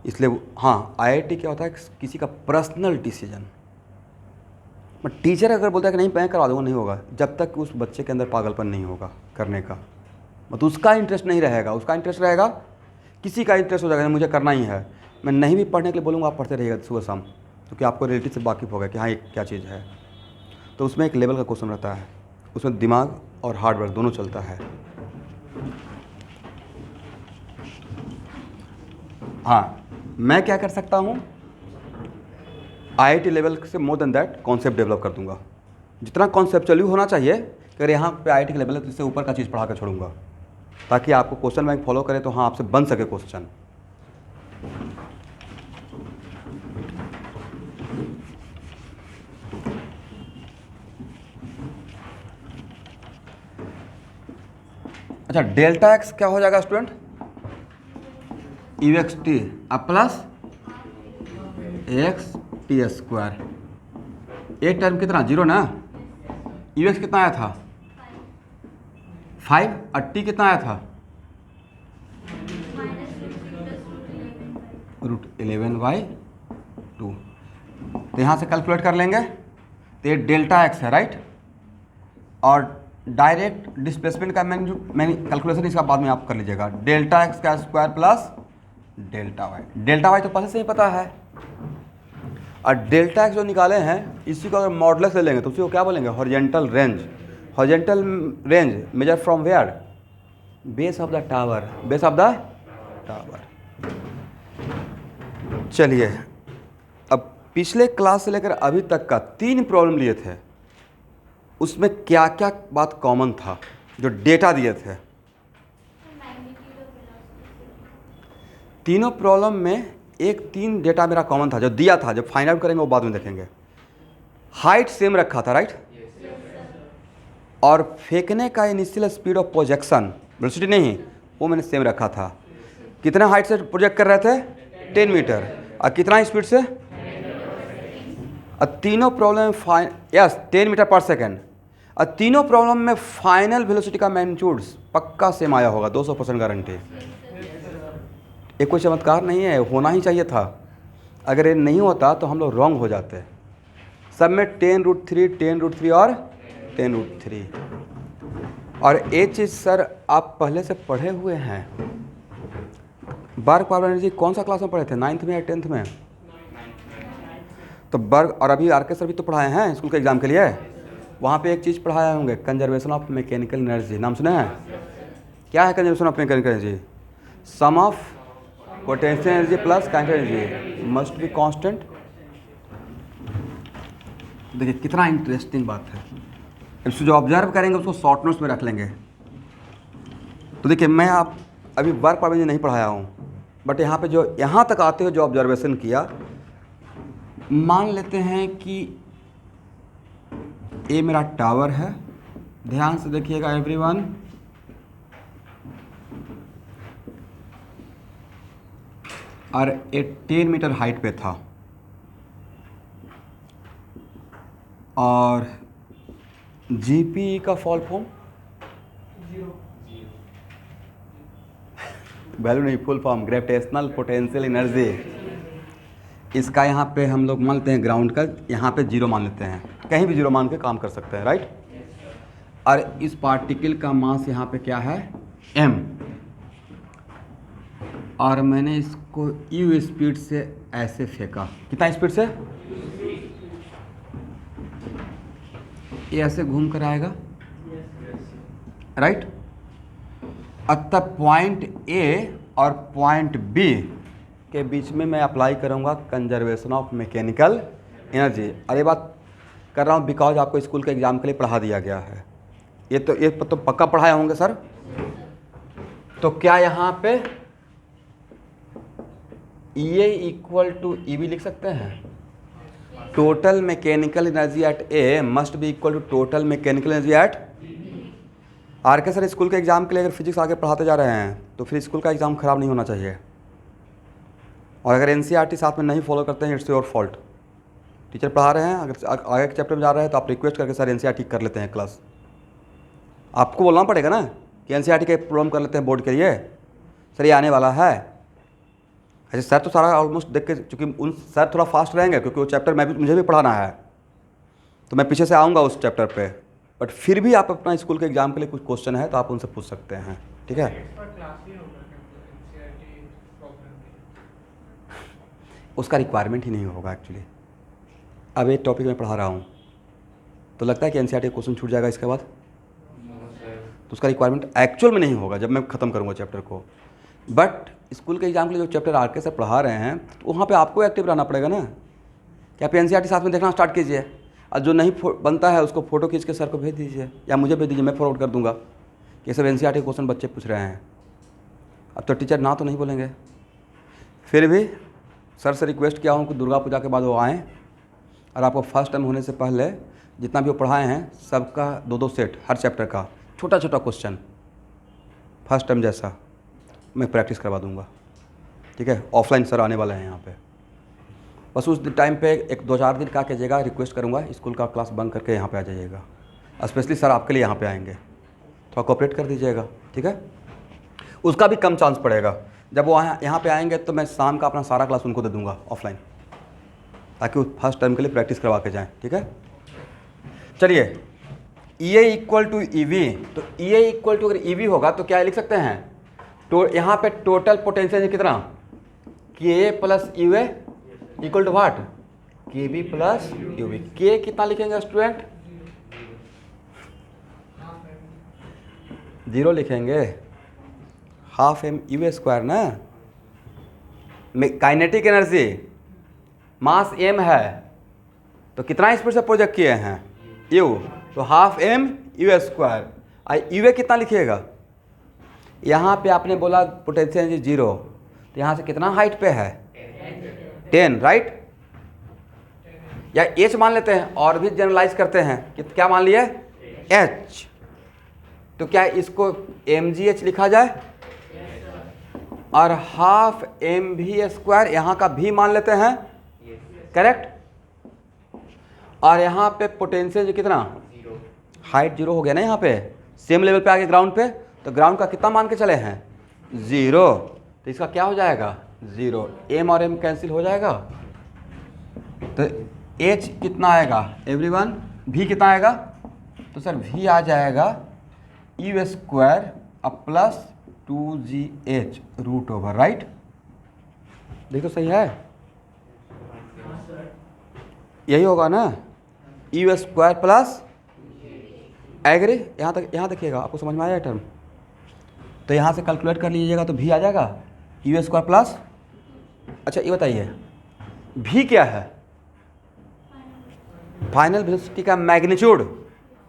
इसलिए हाँ, आईआईटी क्या होता है, किसी का पर्सनल डिसीजन। बट टीचर अगर बोलता है कि नहीं मैं करवा दूँगा, नहीं होगा जब तक उस बच्चे के अंदर पागलपन नहीं होगा करने का। मतलब उसका इंटरेस्ट नहीं रहेगा, उसका इंटरेस्ट रहेगा, किसी का इंटरेस्ट हो जाएगा मुझे करना ही है। मैं नहीं भी पढ़ने के लिए बोलूँगा, आप पढ़ते रहिएगा सुबह शाम, क्योंकि आपको रिलेटिव से वाकिफ़ होगा कि हाँ ये क्या चीज़ है। तो उसमें एक लेवल का क्वेश्चन रहता है, उसमें दिमाग और हार्डवर्क दोनों चलता है। हाँ, मैं क्या कर सकता हूँ, आईआईटी लेवल से more than that concept develop कर दूंगा। जितना कॉन्सेप्चुअली होना चाहिए कि अगर यहाँ पे आईआईटी के लेवल है तो इससे ऊपर का चीज़ पढ़ा कर छोड़ूंगा, ताकि आपको क्वेश्चन बैंक फॉलो करे तो हाँ आपसे बन सके क्वेश्चन। अच्छा, डेल्टा एक्स क्या हो जाएगा स्टूडेंट, यू एक्स टी अब प्लस एक्स टी स्क्वायर। एक टर्म कितना 0 ना, यू एक्स कितना आया था 5 और टी कितना आया था √11/2। तो यहाँ से कैलकुलेट कर लेंगे, तो ये डेल्टा एक्स है, राइट? और डायरेक्ट डिस्प्लेसमेंट का मैंने कैलकुलेशन इसका बाद में आप कर लीजिएगा। डेल्टा एक्स का square plus delta Y. Delta Y तो पहले से ही पता है, और डेल्टा एक्स जो निकाले हैं इसी को अगर मॉडुलस ले लेंगे तो उसी को क्या बोलेंगे, horizontal range. Horizontal range measure from where, base of the tower, base of the tower. चलिए, अब पिछले क्लास से लेकर अभी तक का 3 प्रॉब्लम लिए थे, उसमें क्या क्या बात कॉमन था जो डेटा दिए थे। तीनों प्रॉब्लम में एक 3 डेटा मेरा कॉमन था जो दिया था, जब फाइंड आउट करेंगे वो बाद में देखेंगे। हाइट सेम रखा था, राइट? और फेंकने का initial speed of projection, velocity नहीं, वो मैंने सेम रखा था। कितना हाइट से प्रोजेक्ट कर रहे थे? 10 मीटर। और कितना स्पीड से? तीनों प्रॉब्लम में 10 मीटर पर सेकेंड। और तीनों प्रॉब्लम में फाइनल वेलोसिटी का मैग्नीट्यूड पक्का सेम आया होगा, 200% गारंटी। ये कोई चमत्कार नहीं है, होना ही चाहिए था। अगर ये नहीं होता तो हम लोग रॉन्ग हो जाते। सब में 10√3, 10√3 और 10√3। और ये चीज़ सर आप पहले से पढ़े हुए हैं। वर्क पावर एनर्जी कौन सा क्लास में पढ़े थे? 9th में या 10th में? तो वर्क, और अभी आर के सर भी तो पढ़ाए हैं स्कूल के एग्ज़ाम के लिए। वहाँ पे एक चीज़ पढ़ाए होंगे, कंजर्वेशन ऑफ मैकेनिकल एनर्जी। नाम सुने हैं? क्या है conservation of mechanical energy? Sum of potential energy plus kinetic energy must be constant. देखिए कितना इंटरेस्टिंग बात है। इसको जो ऑब्जर्व करेंगे उसको शॉर्ट नोट्स में रख लेंगे। तो देखिए मैं आप अभी वर्क पावर नहीं पढ़ाया हूँ, बट यहाँ पे जो यहाँ तक आते हुए जो ऑब्जर्वेशन किया, मान लेते हैं कि ये मेरा टावर है। ध्यान से देखिएगा एवरीवन। और ये 10 मीटर हाइट पे था। और जीपी का फॉल फॉर्म वैल्यू नहीं, full form gravitational potential energy. इसका यहाँ पे हम लोग मान लेते हैं ग्राउंड का, यहाँ पे 0 मान लेते हैं। कहीं भी 0 मान के काम कर सकते हैं, राइट। और इस पार्टिकल का मास यहाँ पे क्या है? m। और मैंने इसको u स्पीड से ऐसे फेंका। कितना स्पीड से? ये ऐसे घूम कर आएगा, राइट। अतः पॉइंट A और पॉइंट B के बीच में मैं अप्लाई करूँगा कंजर्वेशन ऑफ मैकेनिकल एनर्जी। और ये बात कर रहा हूँ बिकॉज आपको स्कूल के एग्ज़ाम के लिए पढ़ा दिया गया है। ये तो पक्का पढ़ाए होंगे सर। तो क्या यहाँ पे EA इक्वल टू EB लिख सकते हैं? Total mechanical energy at A must be equal to total mechanical energy at R के। सर स्कूल के एग्ज़ाम के लिए अगर फिजिक्स आगे पढ़ाते जा रहे हैं तो फिर स्कूल का एग्ज़ाम ख़राब नहीं होना चाहिए। और अगर NCERT साथ में नहीं फॉलो करते हैं, इट्स योर फॉल्ट। टीचर पढ़ा रहे हैं, अगर आगे के चैप्टर में जा रहे हैं तो आप रिक्वेस्ट करके सर NCERT कर लेते हैं क्लास। आपको बोलना पड़ेगा ना कि NCERT के प्रॉब्लम कर लेते हैं बोर्ड के लिए, सर ये आने वाला है। ऐसे सर तो सारा ऑलमोस्ट देख के, चूँकि उन सर थोड़ा फास्ट रहेंगे क्योंकि वो चैप्टर मुझे भी पढ़ाना है, तो मैं पीछे से आऊँगा उस चैप्टर पे। बट फिर भी आप अपना स्कूल के एग्ज़ाम के लिए कुछ क्वेश्चन है तो आप उनसे पूछ सकते हैं, ठीक है। उसका रिक्वायरमेंट ही नहीं होगा एक्चुअली। अब एक टॉपिक में पढ़ा रहा हूँ तो लगता है कि NCERT क्वेश्चन छूट जाएगा इसके बाद, तो उसका रिक्वायरमेंट एक्चुअल में नहीं होगा जब मैं ख़त्म करूँगा चैप्टर को। बट स्कूल के एग्ज़ाम के लिए जो चैप्टर आर के सर पढ़ा रहे हैं तो वहाँ पे आपको एक्टिव रहना पड़ेगा ना कि आप NCERT साथ में देखना स्टार्ट कीजिए। और जो नहीं बनता है उसको फ़ोटो खींच के सर को भेज दीजिए या मुझे भेज दीजिए, मैं फॉरवर्ड कर दूँगा कि सब NCERT क्वेश्चन बच्चे पूछ रहे हैं। अब तो टीचर ना तो नहीं बोलेंगे। फिर भी सर से रिक्वेस्ट किया हूँ कि दुर्गा पूजा के बाद वो आएँ और आपको फर्स्ट टाइम होने से पहले जितना भी वो पढ़ाए हैं सबका 2-2 सेट हर चैप्टर का छोटा छोटा क्वेश्चन फर्स्ट टाइम जैसा मैं प्रैक्टिस करवा दूंगा, ठीक है। ऑफलाइन सर आने वाले हैं यहाँ पे। बस उस टाइम पे 1-2-4 दिन क्या कीजिएगा, रिक्वेस्ट करूँगा स्कूल का क्लास बंद करके यहाँ पे आ जाइएगा। स्पेशली सर आपके लिए यहाँ पे आएंगे, थोड़ा कोऑपरेट कर दीजिएगा, ठीक है। उसका भी कम चांस पड़ेगा। जब वो यहाँ पे आएंगे तो मैं शाम का अपना सारा क्लास उनको दे दूँगा ऑफलाइन, ताकि वो फर्स्ट टाइम के लिए प्रैक्टिस करवा के जाएँ, ठीक है। चलिए EA इक्वल टू EV, तो EA इक्वल टू अगर EV होगा तो क्या लिख सकते हैं? तो यहाँ पे टोटल पोटेंशियल कितना? KA प्लस UA equal to what? KB प्लस UV। K कितना लिखेंगे स्टूडेंट? 0 लिखेंगे, हाफ MU स्क्वायर ना। काइनेटिक एनर्जी मास M है तो कितना स्पीड से प्रोजेक्ट किए हैं? U, तो हाफ MU स्क्वायर। UA कितना लिखिएगा? यहाँ पे आपने बोला पोटेंशियल एनर्जी 0, तो यहाँ से कितना हाइट पे है? 10, राइट। या H मान लेते हैं और भी जनरलाइज करते हैं कि क्या मान लिए? H। तो क्या इसको mgh लिखा जाए? और हाफ mv², यहाँ का भी मान लेते हैं, करेक्ट। और यहाँ पे पोटेंशियल कितना, हाइट 0 हो गया ना, यहाँ पे सेम लेवल पे आगे ग्राउंड पे, तो ग्राउंड का कितना मान के चले हैं, 0, तो इसका क्या हो जाएगा 0, m और m कैंसिल हो जाएगा, तो h कितना आएगा एवरीवन, v कितना आएगा, तो सर v आ जाएगा u² plus 2gh root over, right. देखो सही है, यही होगा ना, u² प्लस, एग्री, यहाँ देखिएगा, आपको समझ में आया टर्म, तो यहाँ से कैलकुलेट कर लीजिएगा तो v आ जाएगा u² प्लस, अच्छा ये बताइए v क्या है, फाइनल वेलोसिटी का magnitude,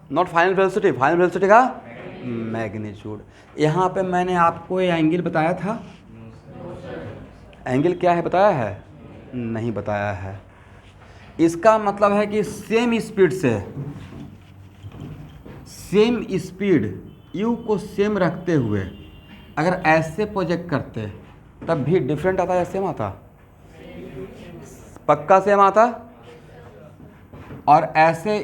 not final velocity, final velocity का मैग्नीट्यूड। यहाँ पे मैंने आपको ये एंगल बताया था, एंगल क्या है बताया है, नहीं बताया है। इसका मतलब है कि सेम स्पीड से, सेम स्पीड u को सेम रखते हुए अगर ऐसे प्रोजेक्ट करते तब भी डिफरेंट आता या सेम आता, पक्का सेम आता, और ऐसे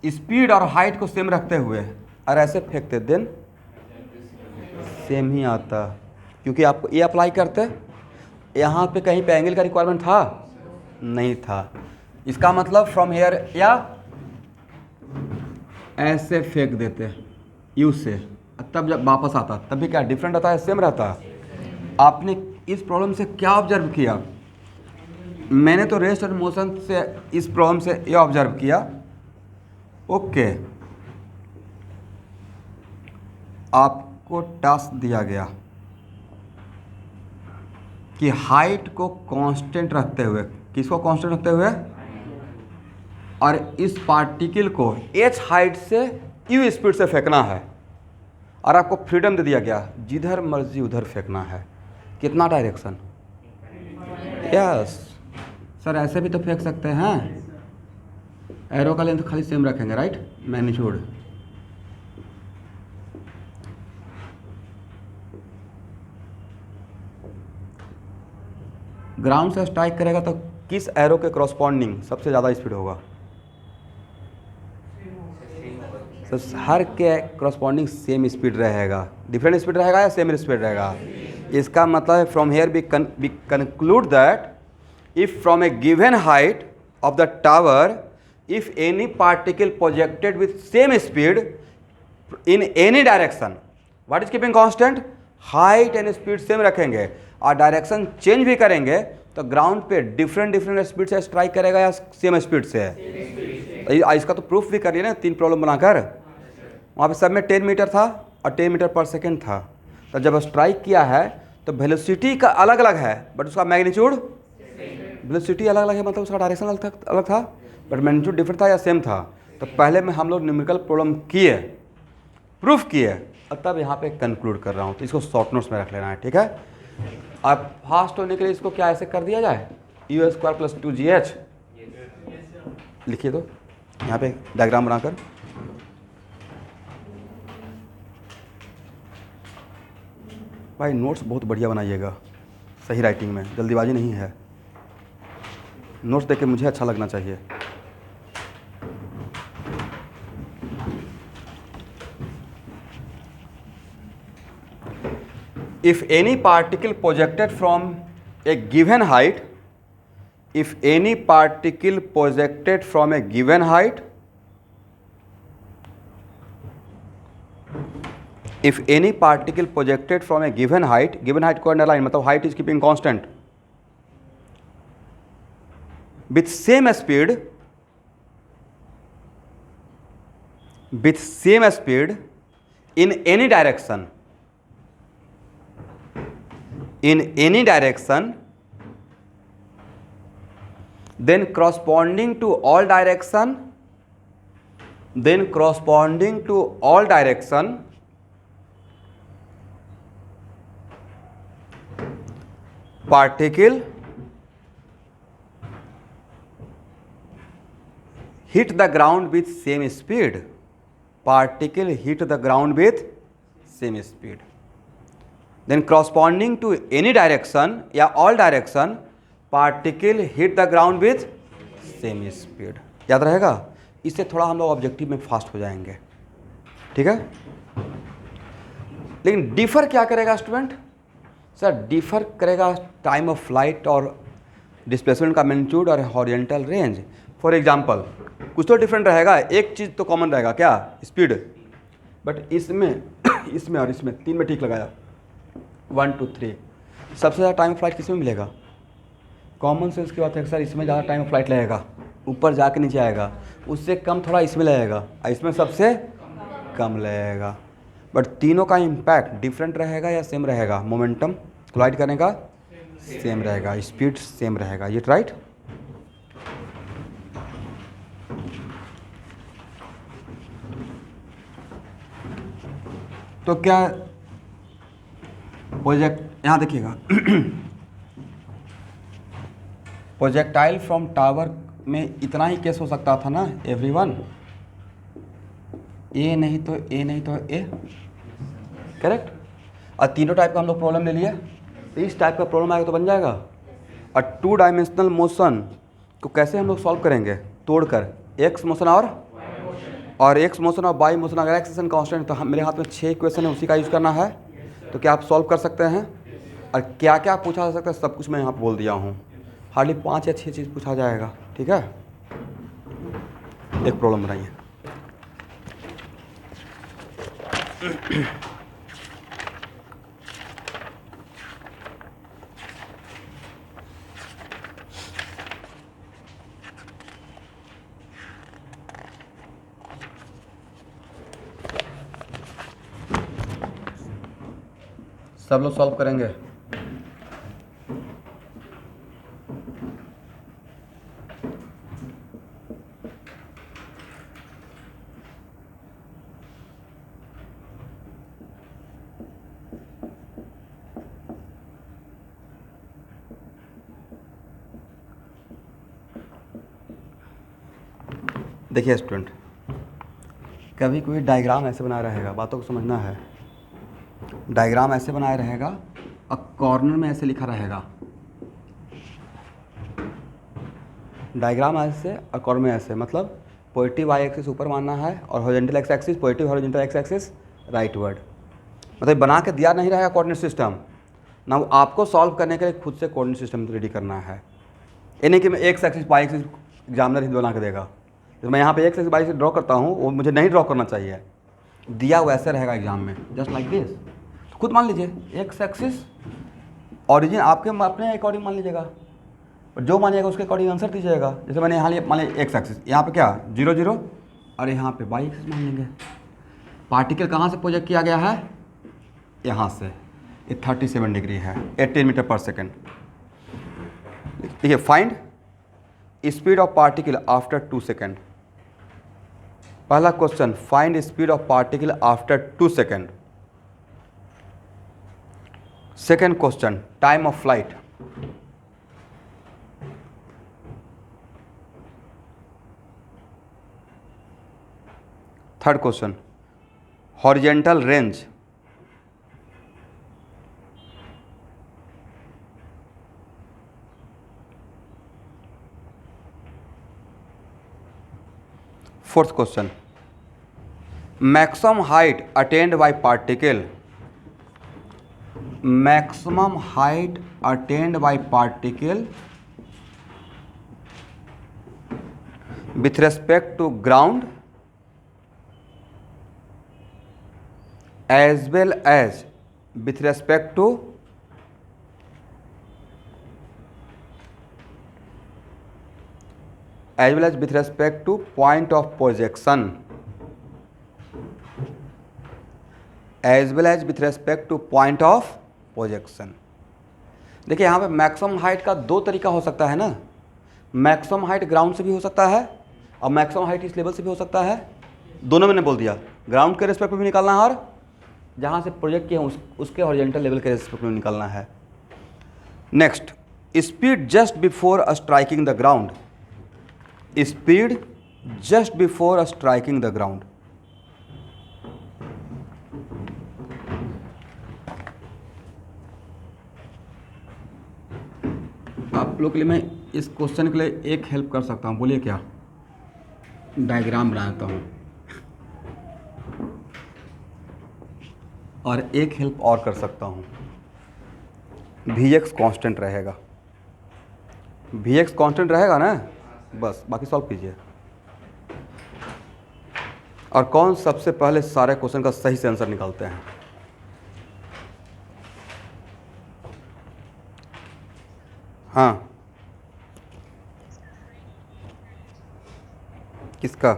स्पीड और हाइट को सेम रखते हुए और ऐसे फेंकते देन सेम ही आता, क्योंकि आपको ये अप्लाई करते, यहाँ पे कहीं पे एंगल का रिक्वायरमेंट था, नहीं था। इसका मतलब फ्रॉम हेयर या ऐसे फेंक देते यू से, तब जब वापस आता तब भी क्या डिफरेंट आता है, सेम रहता। आपने इस प्रॉब्लम से क्या ऑब्जर्व किया, मैंने तो रेस्ट एंड मोशन से इस प्रॉब्लम से ये ऑब्जर्व किया, ओके आपको टास्क दिया गया कि हाइट को कांस्टेंट रखते हुए, किसको कांस्टेंट रखते हुए, और इस पार्टिकल को h हाइट से u स्पीड से फेंकना है, और आपको फ्रीडम दे दिया गया जिधर मर्जी उधर फेंकना है, कितना डायरेक्शन, यस सर ऐसे भी तो फेंक सकते हैं, एरो का लेंथ खाली सेम रखेंगे, राइट, मैग्नीट्यूड। ग्राउंड से स्ट्राइक करेगा तो किस एरो के करस्पॉन्डिंग सबसे ज़्यादा स्पीड होगा, तो हर के करस्पॉन्डिंग सेम स्पीड रहेगा, डिफरेंट स्पीड रहेगा या सेम स्पीड रहेगा। इसका मतलब है from here we conclude that if from a given height of the tower if any particle projected with same speed in any direction, what is keeping constant, height and speed same रखेंगे, और डायरेक्शन चेंज भी करेंगे तो ग्राउंड पे डिफरेंट स्पीड से स्ट्राइक करेगा या सेम स्पीड से, इसका तो प्रूफ भी करिए ना, 3 प्रॉब्लम बनाकर। वहाँ पे सब में 10 मीटर था और 10 मीटर पर सेकेंड था, तो जब स्ट्राइक किया है तो वेलोसिटी का अलग अलग है बट उसका मैग्नीट्यूड, वेलोसिटी अलग अलग है मतलब उसका डायरेक्शन अलग था बट मैग्नीट्यूड डिफरेंट था या सेम था। तो पहले में हम लोग न्यूमेरिकल प्रॉब्लम किए, प्रूफ किए, और तब यहाँ पे कंक्लूड कर रहा हूँ, तो इसको शॉर्ट नोट्स में रख लेना है, ठीक है। अब फास्ट होने के लिए इसको क्या ऐसे कर दिया जाए, u² प्लस 2gh लिखिए, तो यहाँ पे डायग्राम बनाकर, भाई नोट्स बहुत बढ़िया बनाइएगा, सही राइटिंग में, जल्दीबाजी नहीं है, नोट्स देख के मुझे अच्छा लगना चाहिए। If any particle projected from a given height, if any particle projected from a given height, if any particle projected from a given height को अंडरलाइन, मतलब height is keeping constant, with same speed in any direction, then corresponding to all direction, particle hit the ground with same speed, then corresponding to any direction या all direction particle hit the ground with same speed. याद रहेगा, इससे थोड़ा हम लोग ऑब्जेक्टिव में फास्ट हो जाएंगे, ठीक है। लेकिन डिफर क्या करेगा स्टूडेंट? सर डिफर करेगा टाइम ऑफ फ्लाइट और डिस्प्लेसमेंट का मैग्नीट्यूड और हॉरिजॉन्टल रेंज। फॉर एग्जांपल कुछ तो डिफरेंट रहेगा, एक चीज़ तो कॉमन रहेगा, क्या? स्पीड। बट इसमें इसमें और इसमें, तीन में ठीक लगाया, 1 2 3, सबसे ज़्यादा टाइम ऑफ फ्लाइट किस में मिलेगा? कॉमन सेंस की बात है सर, इसमें ज़्यादा टाइम ऑफ फ्लाइट लगेगा, ऊपर जाके नीचे आएगा, उससे कम थोड़ा इसमें लगेगा, इसमें सबसे कम लगेगा। बट तीनों का इम्पैक्ट डिफरेंट रहेगा या सेम रहेगा? मोमेंटम कोलाइड करने का सेम रहेगा, स्पीड सेम रहेगा, ये राइट। तो क्या प्रोजेक्ट, यहाँ देखिएगा प्रोजेक्टाइल फ्रॉम टावर में इतना ही केस हो सकता था ना एवरीवन, ए नहीं तो ए नहीं तो ए, करेक्ट। और तीनों टाइप का हम लोग प्रॉब्लम ले लिए, तो इस टाइप का प्रॉब्लम आएगा तो बन जाएगा। और 2 डायमेंशनल मोशन को कैसे हम लोग सॉल्व करेंगे? तोड़कर, एक्स मोशन और एक्स मोशन और वाई मोशन, अगर एक्सेशन कांस्टेंट तो हम, मेरे हाथ में 6 इक्वेशन है, उसी का यूज़ करना है। तो क्या आप सॉल्व कर सकते हैं? और क्या क्या पूछा जा सकता है सब कुछ मैं यहाँ पर बोल दिया हूँ, हार्डली 5 या 6 चीज़ पूछा जाएगा, ठीक है। एक प्रॉब्लम बनाइए। सब लोग सॉल्व करेंगे। देखिए स्टूडेंट, कभी कोई डायग्राम ऐसे बनाया रहेगा, बातों को समझना है। डायग्राम ऐसे बनाया रहेगा और कॉर्नर में ऐसे लिखा रहेगा, डायग्राम ऐसे और कॉर्नर में ऐसे, मतलब पॉजिटिव वाई एक्सिस ऊपर मानना है और horizontal x axis, positive horizontal x axis rightward. मतलब बना के दिया नहीं रहेगा कोऑर्डिनेट सिस्टम ना, आपको सॉल्व करने के लिए खुद से कोऑर्डिनेट सिस्टम रेडी करना है। ये नहीं कि मैं X axis Y axis examiner ही बना के देगा। तो मैं यहाँ पे X axis Y axis draw करता हूँ, वो मुझे नहीं ड्रॉ करना चाहिए, दिया वैसे रहेगा एग्जाम में, जस्ट लाइक दिस। खुद मान लीजिए एक्स एक्सिस ऑरिजिन आपके अपने अकॉर्डिंग मान लीजिएगा, और जो मानिएगा उसके अकॉर्डिंग आंसर दीजिएगा। जैसे मैंने यहाँ मान लिया एक्स एक्सिस, यहाँ पे क्या 0 0 और यहाँ पे वाई एक्सिस मान लेंगे। पार्टिकल कहाँ से प्रोजेक्ट किया गया है? यहाँ से, ये 37 डिग्री है, 18 मीटर पर सेकेंड। देखिए find speed of particle after 2 second. पहला question, find speed of particle after 2 second. Second question, time of flight. Third question, horizontal range. Fourth question, maximum height attained by particle. Maximum height attained by particle with respect to ground as well as with respect to point of projection, as well as with respect to point of projection। देखिए यहाँ पे मैक्सिमम हाइट का 2 तरीका हो सकता है ना, मैक्सिमम हाइट ग्राउंड से भी हो सकता है और मैक्सिमम हाइट इस लेवल से भी हो सकता है। दोनों मैंने बोल दिया, ग्राउंड के रेस्पेक्ट में भी निकालना है और जहाँ से प्रोजेक्ट किया उसके हॉरिजॉन्टल लेवल के रेस्पेक्ट में निकालना है। Next, speed just before striking the ground. Speed just before striking the ground. आप लोग के लिए मैं इस क्वेश्चन के लिए एक हेल्प कर सकता हूँ, बोलिए क्या? डायग्राम बनाता हूँ। और एक हेल्प और कर सकता हूँ, Vx कांस्टेंट रहेगा, Vx कांस्टेंट रहेगा ना, बस बाकी सॉल्व कीजिए। और कौन सबसे पहले सारे क्वेश्चन का सही से आंसर निकालते हैं? हाँ, किसका?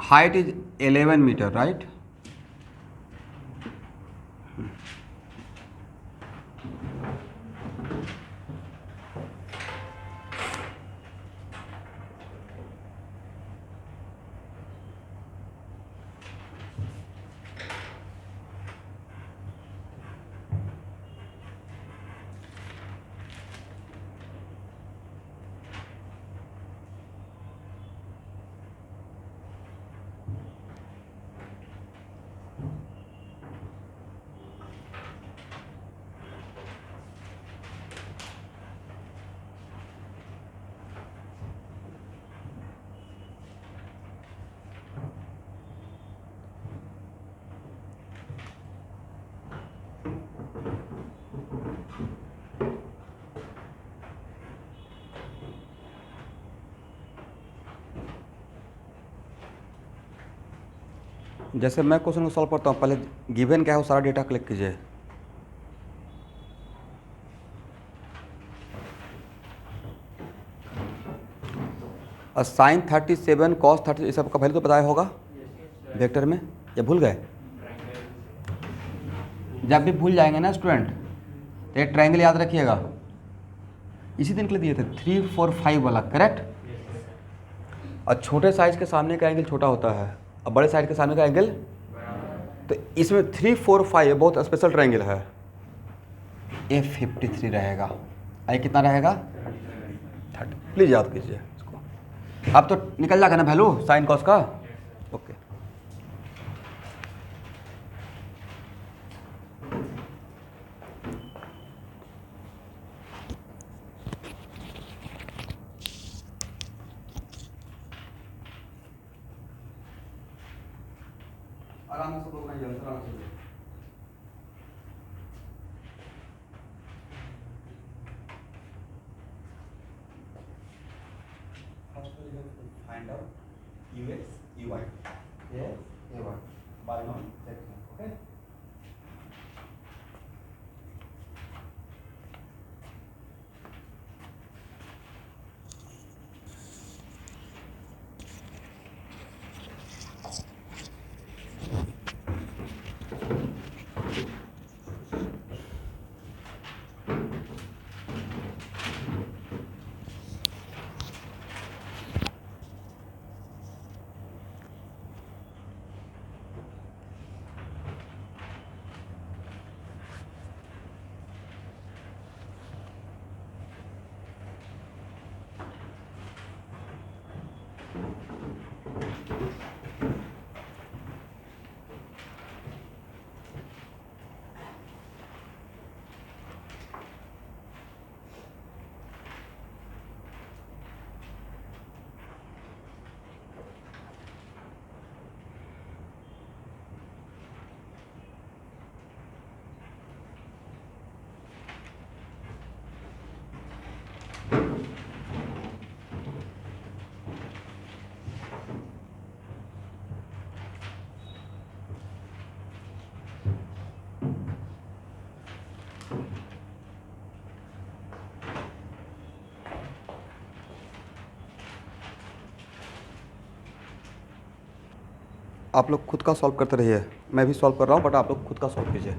Height is 11 meter, right? जैसे मैं क्वेश्चन को सॉल्व करता हूँ, पहले गिवन क्या है वो सारा डेटा कलेक्ट कीजिए। साइन 37 कॉस 30, इस सब का वैल्यू तो बताया होगा वेक्टर में, या भूल गए? जब भी भूल जाएंगे ना स्टूडेंट, तो एक ट्रायंगल याद रखिएगा, इसी दिन के लिए दिए थे 3, 4, 5 वाला, करेक्ट? और छोटे साइज के सामने का एंगल छोटा होता है और बड़े साइज के सामने का एंगल, तो इसमें 3, 4, 5 बहुत स्पेशल ट्रायंगल है। A53 रहेगा, आई कितना रहेगा? 30। प्लीज़ याद कीजिए इसको। अब तो निकल जाएगा ना वैल्यू साइन कॉस का। ओके, आराम से लोग नहीं आराम से। Find out Ux, Uy. Yes, Uy. Binomial section. Okay. आप लोग खुद का सॉल्व करते रहिए, मैं भी सॉल्व कर रहा हूँ, बट आप लोग खुद का सॉल्व कीजिए।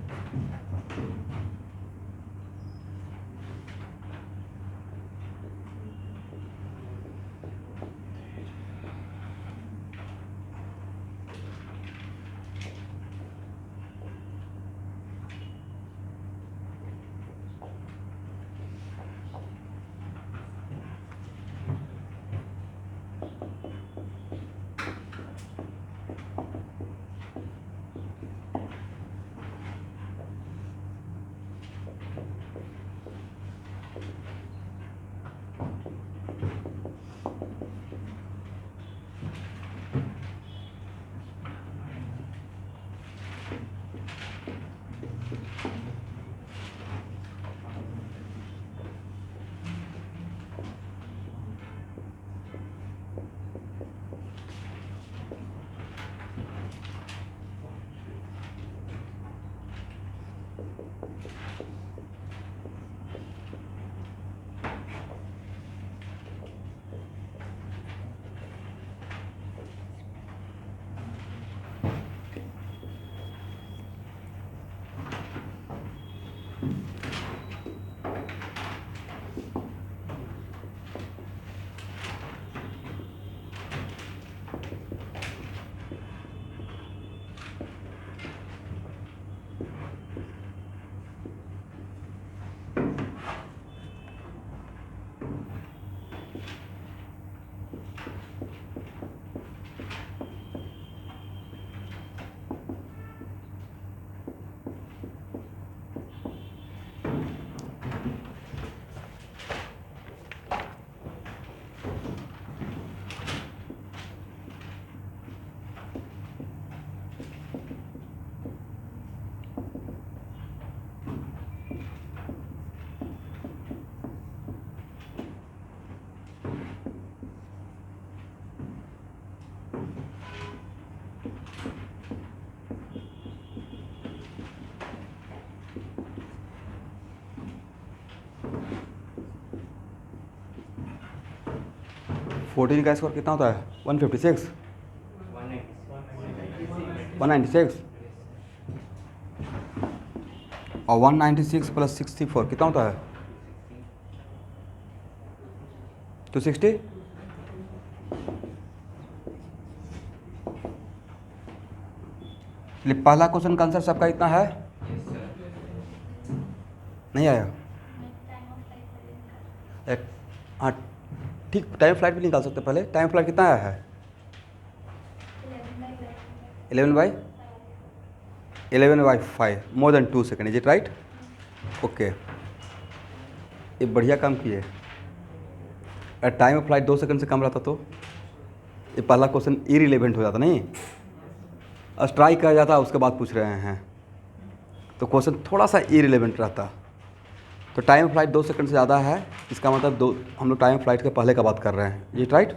14 का स्क्वायर कितना होता है? 156, 196 और 196 प्लस 64 कितना होता है? 260। पहला क्वेश्चन का आंसर सबका इतना है? नहीं आया? एक हाँ ठीक, टाइम फ्लाइट भी निकाल सकते पहले। टाइम फ्लाइट कितना आया है? 11/5, more than 2 second, is it right? Okay, ये बढ़िया काम किए। अगर टाइम ऑफ फ्लाइट 2 सेकंड से कम रहता तो ये पहला क्वेश्चन इरिलेवेंट हो जाता, नहीं स्ट्राइक किया जाता, उसके बाद पूछ रहे हैं तो क्वेश्चन थोड़ा सा इरिलेवेंट रहता। तो टाइम ऑफ फ्लाइट 2 सेकंड से ज़्यादा है, इसका मतलब हम लोग टाइम ऑफ फ्लाइट के पहले का बात कर रहे हैं, इज इट राइट?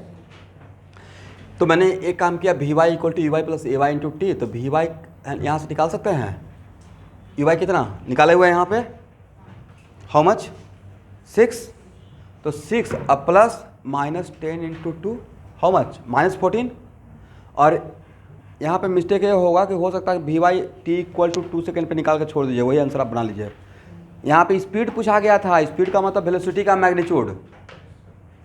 तो मैंने एक काम किया, V Y equal to U Y plus A Y into T. तो वी वाई यहाँ से निकाल सकते हैं। यू वाई कितना निकाले हुए हैं यहाँ पे? How much? 6। तो 6 अब plus minus 10 into 2 how much? -14। और यहाँ पे मिस्टेक ये होगा कि हो सकता है V Y T equal to 2 second पे निकाल के छोड़ दीजिए, वही आंसर आप बना लीजिए। यहाँ पे स्पीड पूछा गया था, स्पीड का मतलब वेलोसिटी का मैग्नीट्यूड,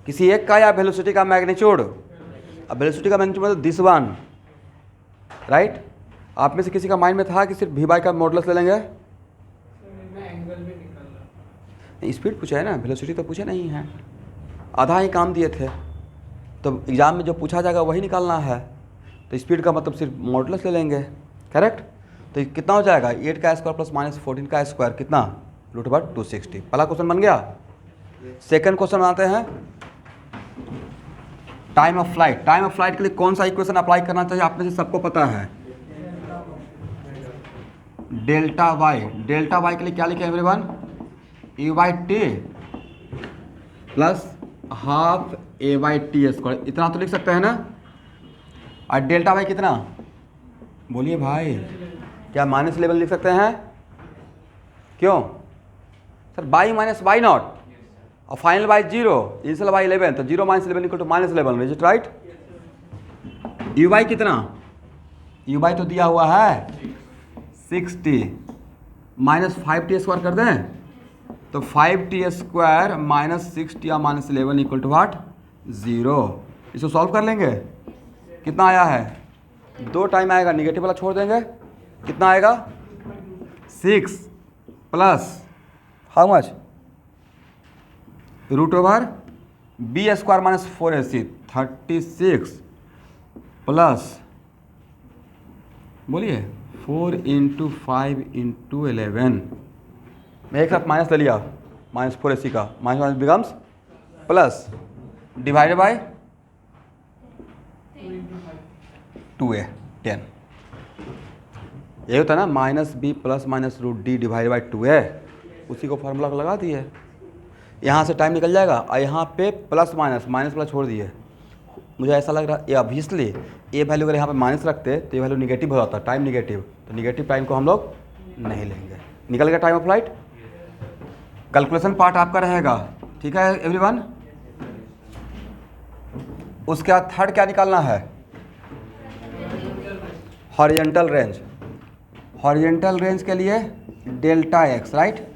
किसी एक का, या वेलोसिटी का मैग्नीट्यूड। अब वेलोसिटी का मैग्नीट्यूड मतलब दिस वन, राइट? आप में से किसी का माइंड में था कि सिर्फ वी वाई का मॉडुलस ले लेंगे? स्पीड पूछा है ना, वेलोसिटी तो पूछे नहीं है, आधा ही काम दिए थे। तो एग्ज़ाम में जो पूछा जाएगा वही निकालना है, तो स्पीड का मतलब सिर्फ मॉडुलस ले लेंगे, करेक्ट? तो कितना हो जाएगा? 8 का स्क्वायर प्लस -14 का स्क्वायर कितना? √260। पहला क्वेश्चन बन गया। सेकंड क्वेश्चन बनाते हैं, time of flight. Time of flight के लिए कौन सा इक्वेशन अप्लाई करना चाहिए आप में से सबको पता है? Delta Y. डेल्टा वाई के लिए क्या लिखे everyone? a/t plus half a/t square, इतना तो लिख सकते हैं ना? और डेल्टा वाई कितना? बोलिए भाई, क्या माइनस 11 लिख सकते हैं? क्यों sir? By minus by nought और फाइनल बाई 0, इनिशियल बाई 11, तो 0 - 11 equal to -11, is it right? U by कितना? यू बाई तो दिया हुआ है 60, -5t स्क्वायर कर दें तो 5t स्क्वायर -60 या -11 इक्वल टू वाट? 0। इसको सॉल्व कर लेंगे, कितना आया है? 2 टाइम आएगा, निगेटिव वाला छोड़ देंगे, कितना आएगा? 6 plus how much? √b² - 4ac, 36 plus बोलिए 4 × 5 × 11। मैं एक साथ माइनस ले लिया, -4ac का, minus becomes plus, divided by 2a 10। यही होता है ना, -b plus -√d divided by 2a, उसी को फार्मूला को लगा दिए। यहाँ से टाइम निकल जाएगा और यहाँ पे प्लस माइनस वाला छोड़ दिए। मुझे ऐसा लग रहा है ये ऑब्वियसली ए वैल्यू अगर यहाँ पे माइनस रखते तो ये वैल्यू निगेटिव हो जाता, टाइम निगेटिव, तो निगेटिव टाइम को हम लोग नहीं लेंगे। निकल गया time of flight. Calculation part आपका रहेगा, ठीक है एवरीवन? उसके बाद थर्ड क्या निकालना है? Horizontal range. हॉरिजॉन्टल रेंज के लिए डेल्टा एक्स, राइट?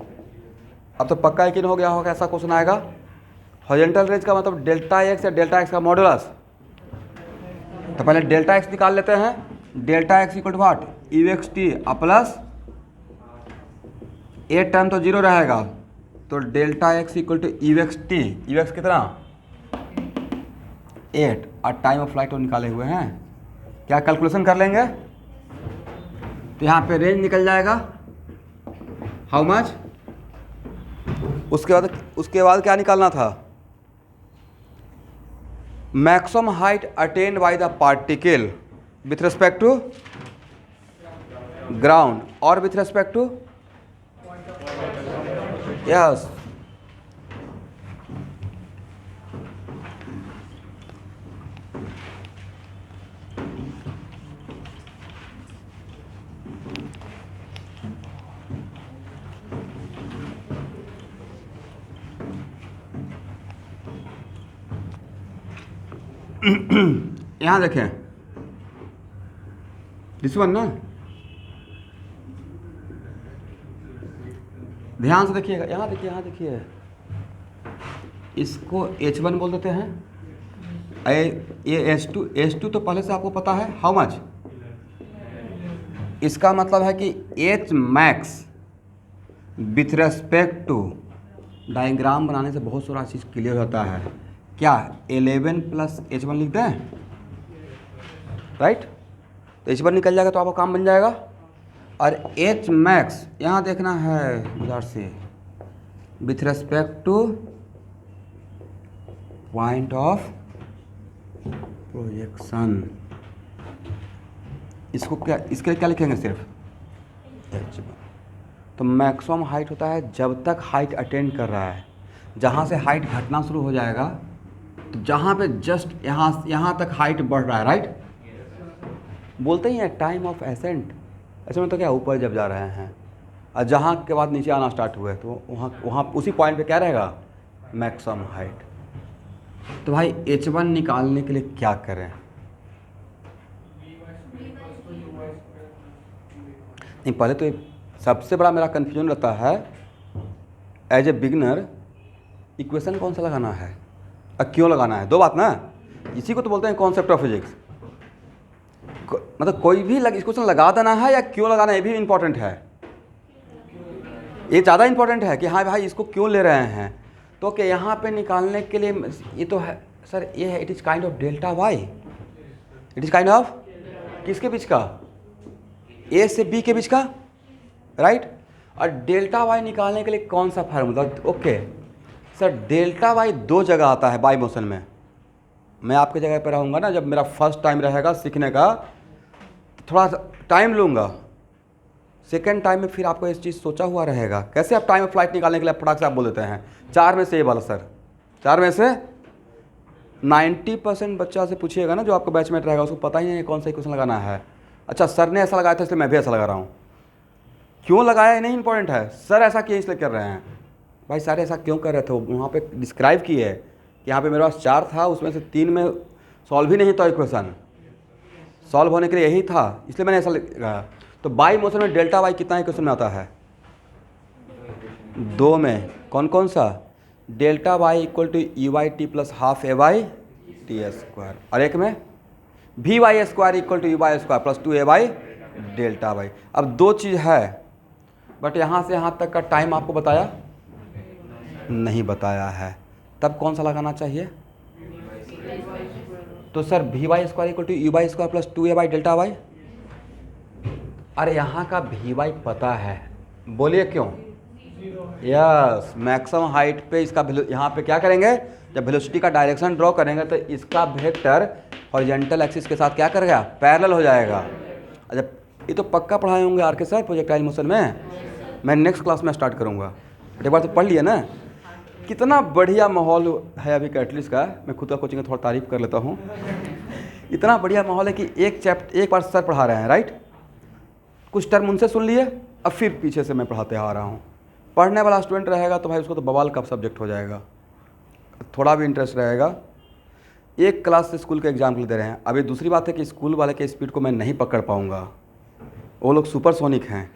अब तो पक्का यकीन हो गया होगा ऐसा क्वेश्चन आएगा। हॉरिजॉन्टल रेंज का मतलब डेल्टा एक्स या डेल्टा एक्स का मॉडुलस। तो पहले डेल्टा एक्स निकाल लेते हैं। Delta X equal to what? uxt plus A term तो 0 रहेगा, तो delta X equal to uxt। ux कितना? 8 और टाइम ऑफ फ्लाइट वो निकाले हुए हैं। क्या कैलकुलेशन कर लेंगे तो यहाँ पे रेंज निकल जाएगा हाउ मच? उसके बाद क्या निकालना था? Maximum height attained by the particle with respect to ground और विथ रिस्पेक्ट टू यस यहाँ देखें, दिस वन ना, ध्यान से देखिएगा, यहाँ देखिए, यहाँ देखिए, इसको H1 बोल देते हैं। ये H2 तो पहले से आपको पता है, हाउ मच, इसका मतलब है कि H max with respect to, diagram बनाने से बहुत सारा चीज़ क्लियर होता है। क्या 11 प्लस H1 लिख दें, राइट? तो H1 निकल जाएगा तो आपका काम बन जाएगा। और H मैक्स यहाँ देखना है उधर से, with respect to point of projection. इसको क्या, इसके लिए क्या लिखेंगे, सिर्फ H1। तो मैक्सिमम हाइट होता है जब तक हाइट अटेंड कर रहा है। जहाँ से हाइट घटना शुरू हो जाएगा, तो जहाँ पे जस्ट यहाँ तक हाइट बढ़ रहा है, राइट? बोलते ही हैं टाइम ऑफ एसेंट। ऐसे में तो क्या, ऊपर जब जा रहे हैं और जहाँ के बाद नीचे आना स्टार्ट हुए, तो वहाँ उसी पॉइंट पे क्या रहेगा, मैक्सिमम हाइट। तो भाई H1 निकालने के लिए क्या करें? नहीं, पहले तो सबसे बड़ा मेरा कन्फ्यूजन रहता है एज ए बिगनर, इक्वेशन कौन सा लगाना है और क्यों लगाना है, दो बात ना। इसी को तो बोलते हैं कॉन्सेप्ट ऑफ फिजिक्स। मतलब कोई भी इक्वेशन लगा देना है या क्यों लगाना है, ये भी इम्पोर्टेंट है। ये ज़्यादा इम्पोर्टेंट है कि हाँ भाई इसको क्यों ले रहे हैं। तो कि यहाँ पे निकालने के लिए ये तो है सर, ये है, it is kind of delta Y, it is kind of किसके बीच का, ए से बी के बीच का, राइट? और डेल्टा वाई निकालने के लिए कौन सा formula, okay sir, delta Y दो जगह आता है बाई मोशन में। मैं आपके जगह पर रहूँगा ना, जब मेरा फर्स्ट टाइम रहेगा सीखने का, तो थोड़ा सा टाइम लूँगा। सेकेंड टाइम में फिर आपको इस चीज़ सोचा हुआ रहेगा। कैसे आप टाइम ऑफ फ्लाइट निकालने के लिए फटाक से आप बोल देते हैं 4 में से ये वाला सर, 4 में से 90% बच्चा से पूछिएगा ना, जो आपका बैचमेट रहेगा, उसको पता ही नहीं है कौन सा इक्वेशन लगाना है। अच्छा सर ने ऐसा लगाया था इसलिए मैं भी ऐसा लगा रहा हूँ। क्यों लगाया ये नहीं इंपॉर्टेंट है, सर ऐसा क्यों इसलिए कर रहे हैं। भाई सर ऐसा क्यों कर रहे थे, वहाँ पे डिस्क्राइब किए है कि यहाँ पे मेरे पास 4 था, उसमें से 3 में सॉल्व ही नहीं था, इक्वेशन सॉल्व होने के लिए यही था, इसलिए मैंने ऐसा लगाया। तो बाई मोशन में डेल्टा वाई कितना इक्वेशन में आता है, 2 में कौन कौन सा, delta Y equal to E Y T plus half A Y T square, और एक में V Y square equal to E Y square plus 2 A Y delta Y. अब 2 चीज़ है, बट यहाँ से यहाँ तक का टाइम आपको बताया नहीं बताया है, तब कौन सा लगाना चाहिए। तो sir V Y square equal to E Y square plus 2 A Y delta Y. अरे यहाँ का वी वाई पता है, बोलिए क्यों। यस, मैक्सिमम हाइट पे इसका यहाँ पे क्या करेंगे, जब वेलोसिटी का डायरेक्शन ड्रॉ करेंगे तो इसका वेक्टर हॉरिजॉन्टल एक्सिस के साथ क्या करेगा, पैरेलल हो जाएगा। अच्छा, ये तो पक्का पढ़ाए होंगे आर के सर प्रोजेक्टाइल मोशन में, मैं नेक्स्ट क्लास में स्टार्ट करूँगा, बट एक बार तो पढ़ लिया ना। कितना बढ़िया माहौल है अभी कैटलिस्ट का, मैं खुद का कोचिंग का थोड़ा तारीफ कर लेता हूँ। इतना बढ़िया माहौल है कि एक बार सर पढ़ा रहे हैं, राइट, कुछ टर्म उनसे सुन लिए, अब फिर पीछे से मैं पढ़ाते आ रहा हूँ। पढ़ने वाला स्टूडेंट रहेगा तो भाई उसको तो बवाल का सब्जेक्ट हो जाएगा, थोड़ा भी इंटरेस्ट रहेगा। एक क्लास से स्कूल के एग्जाम के लिए दे रहे हैं। अभी दूसरी बात है कि स्कूल वाले के स्पीड को मैं नहीं पकड़ पाऊँगा, वो लोग सुपरसोनिक हैं।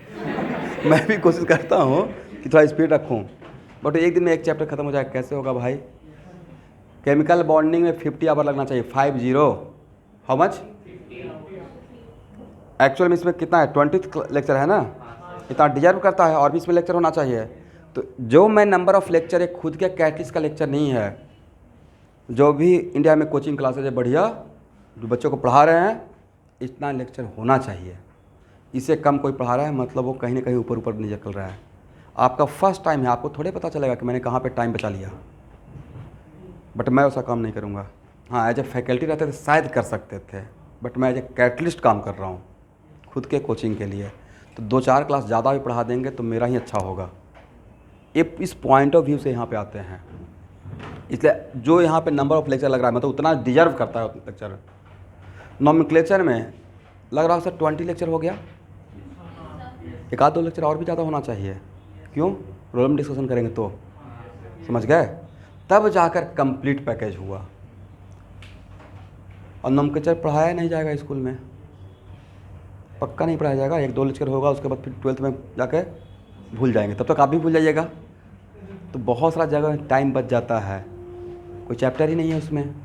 मैं भी कोशिश करता हूँ कि थोड़ा स्पीड रखूँ, बट एक दिन में एक चैप्टर खत्म हो जाए, कैसे होगा भाई। केमिकल बॉन्डिंग में 50 आवर लगना चाहिए, 50, हाउ मच एक्चुअल में इसमें कितना है, 20th लेक्चर है ना, इतना डिजर्व करता है, और भी इसमें लेक्चर होना चाहिए। तो जो मैं नंबर ऑफ़ लेक्चर एक खुद के कैटलिस्ट का लेक्चर नहीं है, जो भी इंडिया में कोचिंग क्लासेज है बढ़िया, जो बच्चों को पढ़ा रहे हैं, इतना लेक्चर होना चाहिए। इससे कम कोई पढ़ा रहा है मतलब वो कहीं ना कहीं ऊपर ऊपर नहीं निकल रहा है। आपका फर्स्ट टाइम है, आपको थोड़े पता चलेगा कि मैंने कहाँ पे टाइम बचा लिया, बट मैं वैसा काम नहीं करूँगा। हाँ, एज ए फैकल्टी रहते थे शायद कर सकते थे, बट मैं एज ए कैटलिस्ट काम कर रहा हूँ खुद के कोचिंग के लिए। तो 2-4 क्लास ज़्यादा भी पढ़ा देंगे तो मेरा ही अच्छा होगा। ये इस पॉइंट ऑफ व्यू से यहाँ पे आते हैं, इसलिए जो यहाँ पे नंबर ऑफ लेक्चर लग रहा है मतलब उतना डिजर्व करता है लेक्चर। नॉमेनक्लेचर में लग रहा है सर 20 लेक्चर हो गया, 1-2 लेक्चर और भी ज़्यादा होना चाहिए। क्यों, प्रॉब्लम डिस्कशन करेंगे तो, समझ गए, तब जाकर कंप्लीट पैकेज हुआ। और नोमेनक्लेचर पढ़ाया नहीं जाएगा स्कूल में, पक्का नहीं पढ़ाया जाएगा। 1-2 लेक्चर होगा, उसके बाद फिर 12th में जाके भूल जाएंगे, तब तक आप भी भूल जाइएगा। तो बहुत सारा जगह टाइम बच जाता है, कोई चैप्टर ही नहीं है उसमें।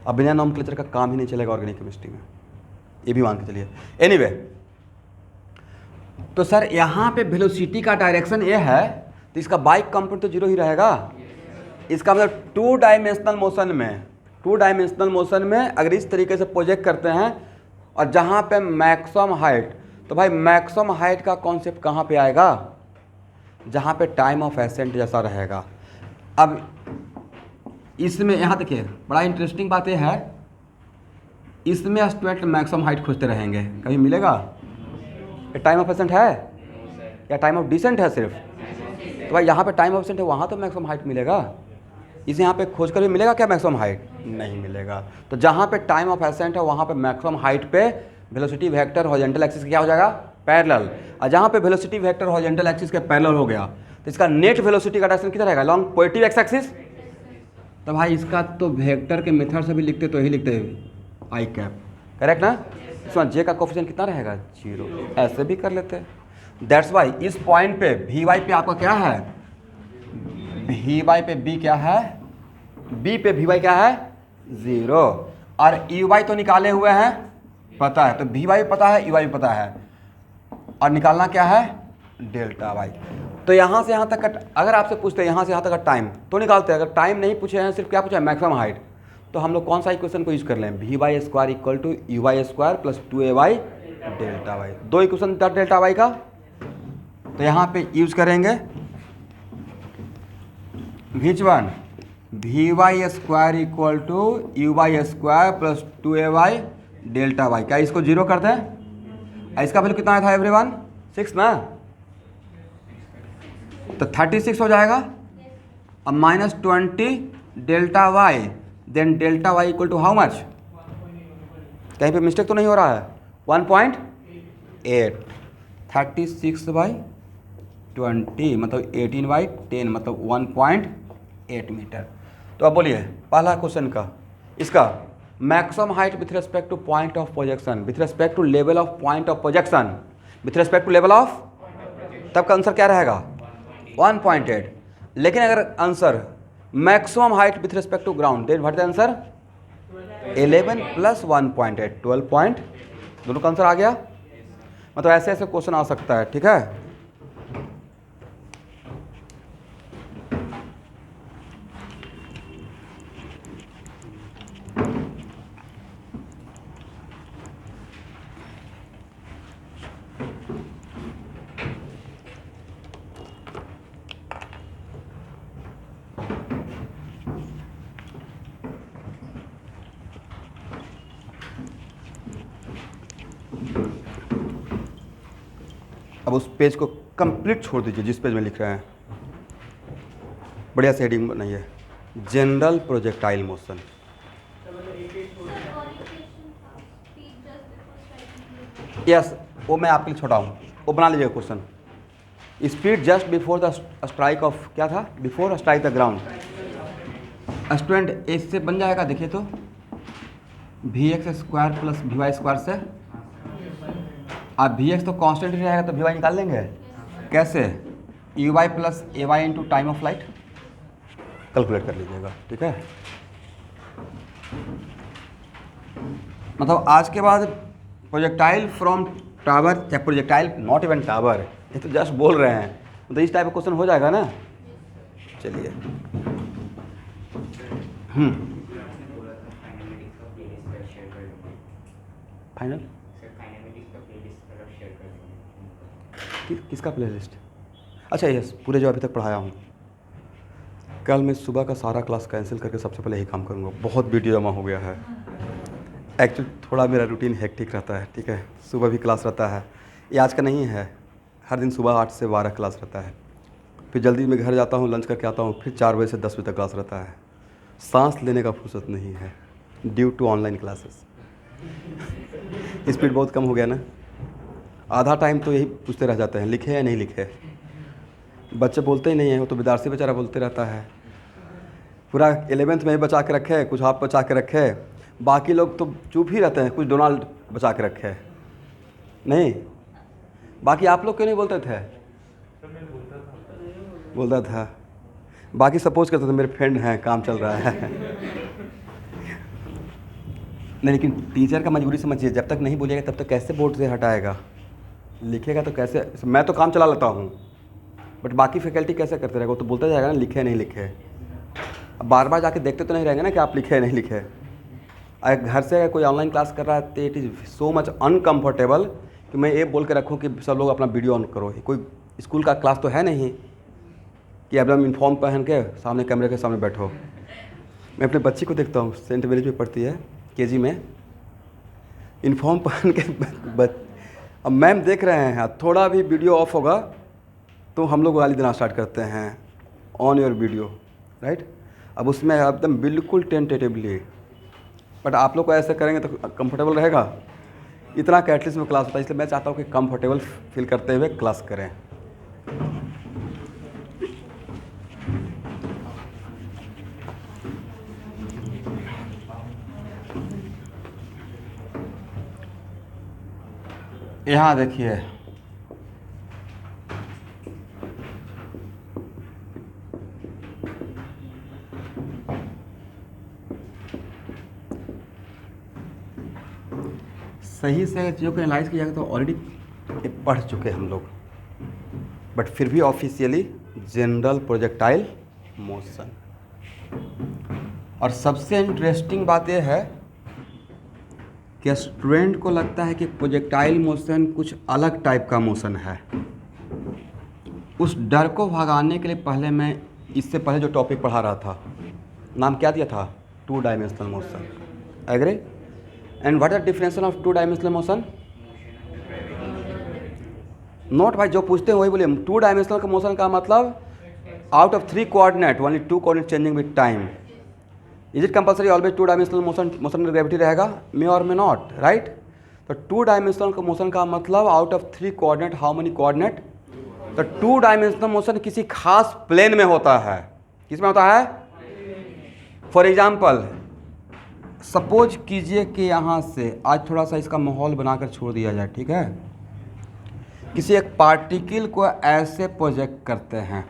अब बिना नोमेनक्लेचर का काम ही नहीं चलेगा ऑर्गेनिक केमिस्ट्री में, ये भी मान के चलिए। एनीवे, तो सर यहाँ पे वेलोसिटी का डायरेक्शन ये है, तो इसका बाइक कंपोनेंट तो 0 ही रहेगा। इसका मतलब 2 डायमेंशनल मोशन में अगर इस तरीके से प्रोजेक्ट करते हैं और जहाँ पे मैक्सिमम हाइट, तो भाई मैक्सिमम हाइट का कॉन्सेप्ट कहाँ पे आएगा, जहाँ पे टाइम ऑफ एसेंट जैसा रहेगा। अब इसमें यहाँ देखिए बड़ा इंटरेस्टिंग बात यह है, इसमें स्टूडेंट मैक्सिमम हाइट खोजते रहेंगे, कभी मिलेगा? ये टाइम ऑफ एसेंट है या टाइम ऑफ डिसेंट है सिर्फ? तो भाई यहाँ पे टाइम ऑफ एसेंट है, वहाँ तो मैक्सिमम हाइट मिलेगा। इसे यहाँ पे खोज कर भी मिलेगा क्या मैक्सिमम हाइट? नहीं मिलेगा। तो जहाँ पे टाइम ऑफ एसेंट है वहाँ पे मैक्सिमम हाइट पे वेलोसिटी वेक्टर हॉरिजॉन्टल एक्सिस क्या हो जाएगा? पैरेलल। और जहाँ पे वेलोसिटी वेक्टर हॉरिजॉन्टल एक्सिस के पैरेलल हो गया तो इसका नेट वेलोसिटी का डायरेक्शन किधर रहेगा? Long positive x axis. तो भाई इसका तो वेक्टर के मेथड से भी लिखते तो यही लिखते आई कैप, करेक्ट ना? इसमें जे का कोफिशिएंट कितना रहेगा? 0। ऐसे भी कर लेते हैं। दैट्स वाई इस पॉइंट पे वी वाई पे आपका क्या है? वी वाई पे बी क्या है? बी पे वी वाई क्या है? 0। और यू वाई तो निकाले हुए हैं, पता है, तो वी वाई पता है, यू वाई पता है, और निकालना क्या है? Delta Y. तो यहाँ से यहाँ तक का, अगर आपसे पूछते हैं यहाँ से यहाँ तक का टाइम तो निकालते हैं। अगर टाइम नहीं पूछे हैं, सिर्फ क्या पूछा है? मैक्सिमम हाइट, तो हम लोग कौन सा इक्वेशन को यूज कर लें? V Y square equal to U Y square plus 2a Y delta Y. 2 equation था डेल्टा वाई का, तो यहाँ पे यूज करेंगे which one? V Y square equal to U Y square plus 2a Y delta Y. क्या इसको 0 कर दें? इसका वैल्यू कितना था एवरीवन? 6 ना, तो 36 हो जाएगा। अब -20 delta Y, then delta Y equal to how much? कहीं पे मिस्टेक तो नहीं हो रहा है? 1.8। 36/20 मतलब 18/10 मतलब 1.8 मीटर। तो अब बोलिए पहला क्वेश्चन का, इसका maximum height with respect to point of projection, with respect to level of point of projection, with respect to level of, तब का आंसर क्या रहेगा? 1.8। लेकिन अगर answer maximum height with respect to ground, then what the answer? 11 + 1.8 12 दोनों का आंसर आ गया। मतलब ऐसे ऐसे क्वेश्चन आ सकता है, ठीक है। अब उस पेज को कंप्लीट छोड़ दीजिए जिस पेज में लिख रहे हैं, बढ़िया से हेडिंग बनाइए, जनरल प्रोजेक्टाइल मोशन। यस, वो मैं आपके लिए छोड़ा हूँ, वो बना लीजिएगा question. Speed just before the strike off, क्या था? Before strike the ground. Student इससे बन जाएगा, देखिए तो vx² प्लस vy² से। अब vx तो कांस्टेंट ही रहेगा, तो vy निकाल लेंगे कैसे? uy plus ay into time of flight, calculate कर लीजिएगा, ठीक है। मतलब आज के बाद प्रोजेक्टाइल फ्रॉम टावर या प्रोजेक्टाइल नॉट इवन टावर, ये तो जस्ट बोल रहे हैं, तो इस टाइप का क्वेश्चन हो जाएगा ना। चलिए फाइनल किसका प्लेलिस्ट? अच्छा यस, पूरे जो अभी तक पढ़ाया हूँ, कल मैं सुबह का सारा क्लास कैंसिल करके सबसे पहले यही काम करूँगा। बहुत वीडियो जमा हो गया है, एक्चुअली थोड़ा मेरा रूटीन हेक्टिक रहता है, ठीक है। सुबह भी क्लास रहता है, ये आज का नहीं है, हर दिन सुबह 8 से 12 क्लास रहता है। फिर जल्दी मैं घर जाता हूँ, लंच करके आता हूँ, फिर 4 बजे से 10 बजे तक क्लास रहता है। सांस लेने का फुर्सत नहीं है due to online classes. Speed बहुत कम हो गया ना, आधा टाइम तो यही पूछते रह जाते हैं लिखे या नहीं लिखे। बच्चे बोलते ही नहीं है, वो तो विद्यार्थी बेचारा बोलते रहता है। पूरा 11th में ही बचा के रखे, कुछ आप बचा के रखे, बाकी लोग तो चुप ही रहते हैं, कुछ डोनाल्ड बचा के रखे हैं। नहीं, बाकी आप लोग क्यों नहीं बोलते थे? बोलता था, बाकी सपोज करते थे मेरे फ्रेंड हैं, काम चल रहा है। नहीं, लेकिन टीचर का मजबूरी समझिए, जब तक नहीं बोलिएगा तब तक कैसे बोर्ड से हटाएगा? लिखेगा तो कैसे? मैं तो काम चला लेता हूँ, बट बाकी फैकल्टी कैसे करते रहेगा? वो तो बोलता जाएगा ना लिखे नहीं लिखे। अब बार बार जाके देखते तो नहीं रहेंगे ना कि आप लिखे नहीं लिखे। अगर घर से कोई ऑनलाइन क्लास कर रहा है तो it is so much uncomfortable कि मैं ये बोल के रखूँ कि सब लोग अपना वीडियो ऑन करो। कोई स्कूल का क्लास तो है नहीं कि एकदम यूनिफॉर्म पहन के सामने कैमरे के सामने बैठो। मैं अपने बच्ची को देखता हूँ, सेंट मेरीज में पढ़ती है, केजी में, यूनिफॉर्म पहन के अब मैम देख रहे हैं, थोड़ा भी वीडियो ऑफ होगा तो हम लोग गाली देना स्टार्ट करते हैं, ऑन योर वीडियो, राइट। अब उसमें एकदम बिल्कुल टेंटेटिवली, बट आप लोग को ऐसे करेंगे तो कंफर्टेबल रहेगा? इतना कैटलिस्ट में क्लास होता है, इसलिए मैं चाहता हूँ कि कंफर्टेबल फील करते हुए क्लास करें। यहाँ देखिए, सही से चीज़ों को एनालाइज किया जाएगा तो ऑलरेडी पढ़ चुके हैं हम लोग, बट फिर भी ऑफिशियली जनरल प्रोजेक्टाइल मोशन। और सबसे इंटरेस्टिंग बात यह है कि स्टूडेंट को लगता है कि प्रोजेक्टाइल मोशन कुछ अलग टाइप का मोशन है। उस डर को भगाने के लिए पहले मैं इससे पहले जो टॉपिक पढ़ा रहा था, नाम क्या दिया था? 2 dimensional motion. Agree? And what are differential of 2 dimensional motion? Note भाई, जो पूछते हैं वही बोलिए। 2 डायमेंशनल का मोशन का मतलब out of 3 coordinate only 2 coordinate changing with time. Is it compulsory always 2 dimensional motion? Motion में ग्रेविटी रहेगा, मे और मे नॉट, राइट। तो 2 डायमेंशनल का मोशन का मतलब out of 3 coordinate, how many coordinate? तो 2 डायमेंशनल मोशन किसी खास प्लेन में होता है। किस में होता है? फॉर एग्जाम्पल, सपोज कीजिए कि यहाँ से आज थोड़ा सा इसका माहौल बनाकर छोड़ दिया जाए, ठीक है। किसी एक पार्टिकल को ऐसे प्रोजेक्ट करते हैं,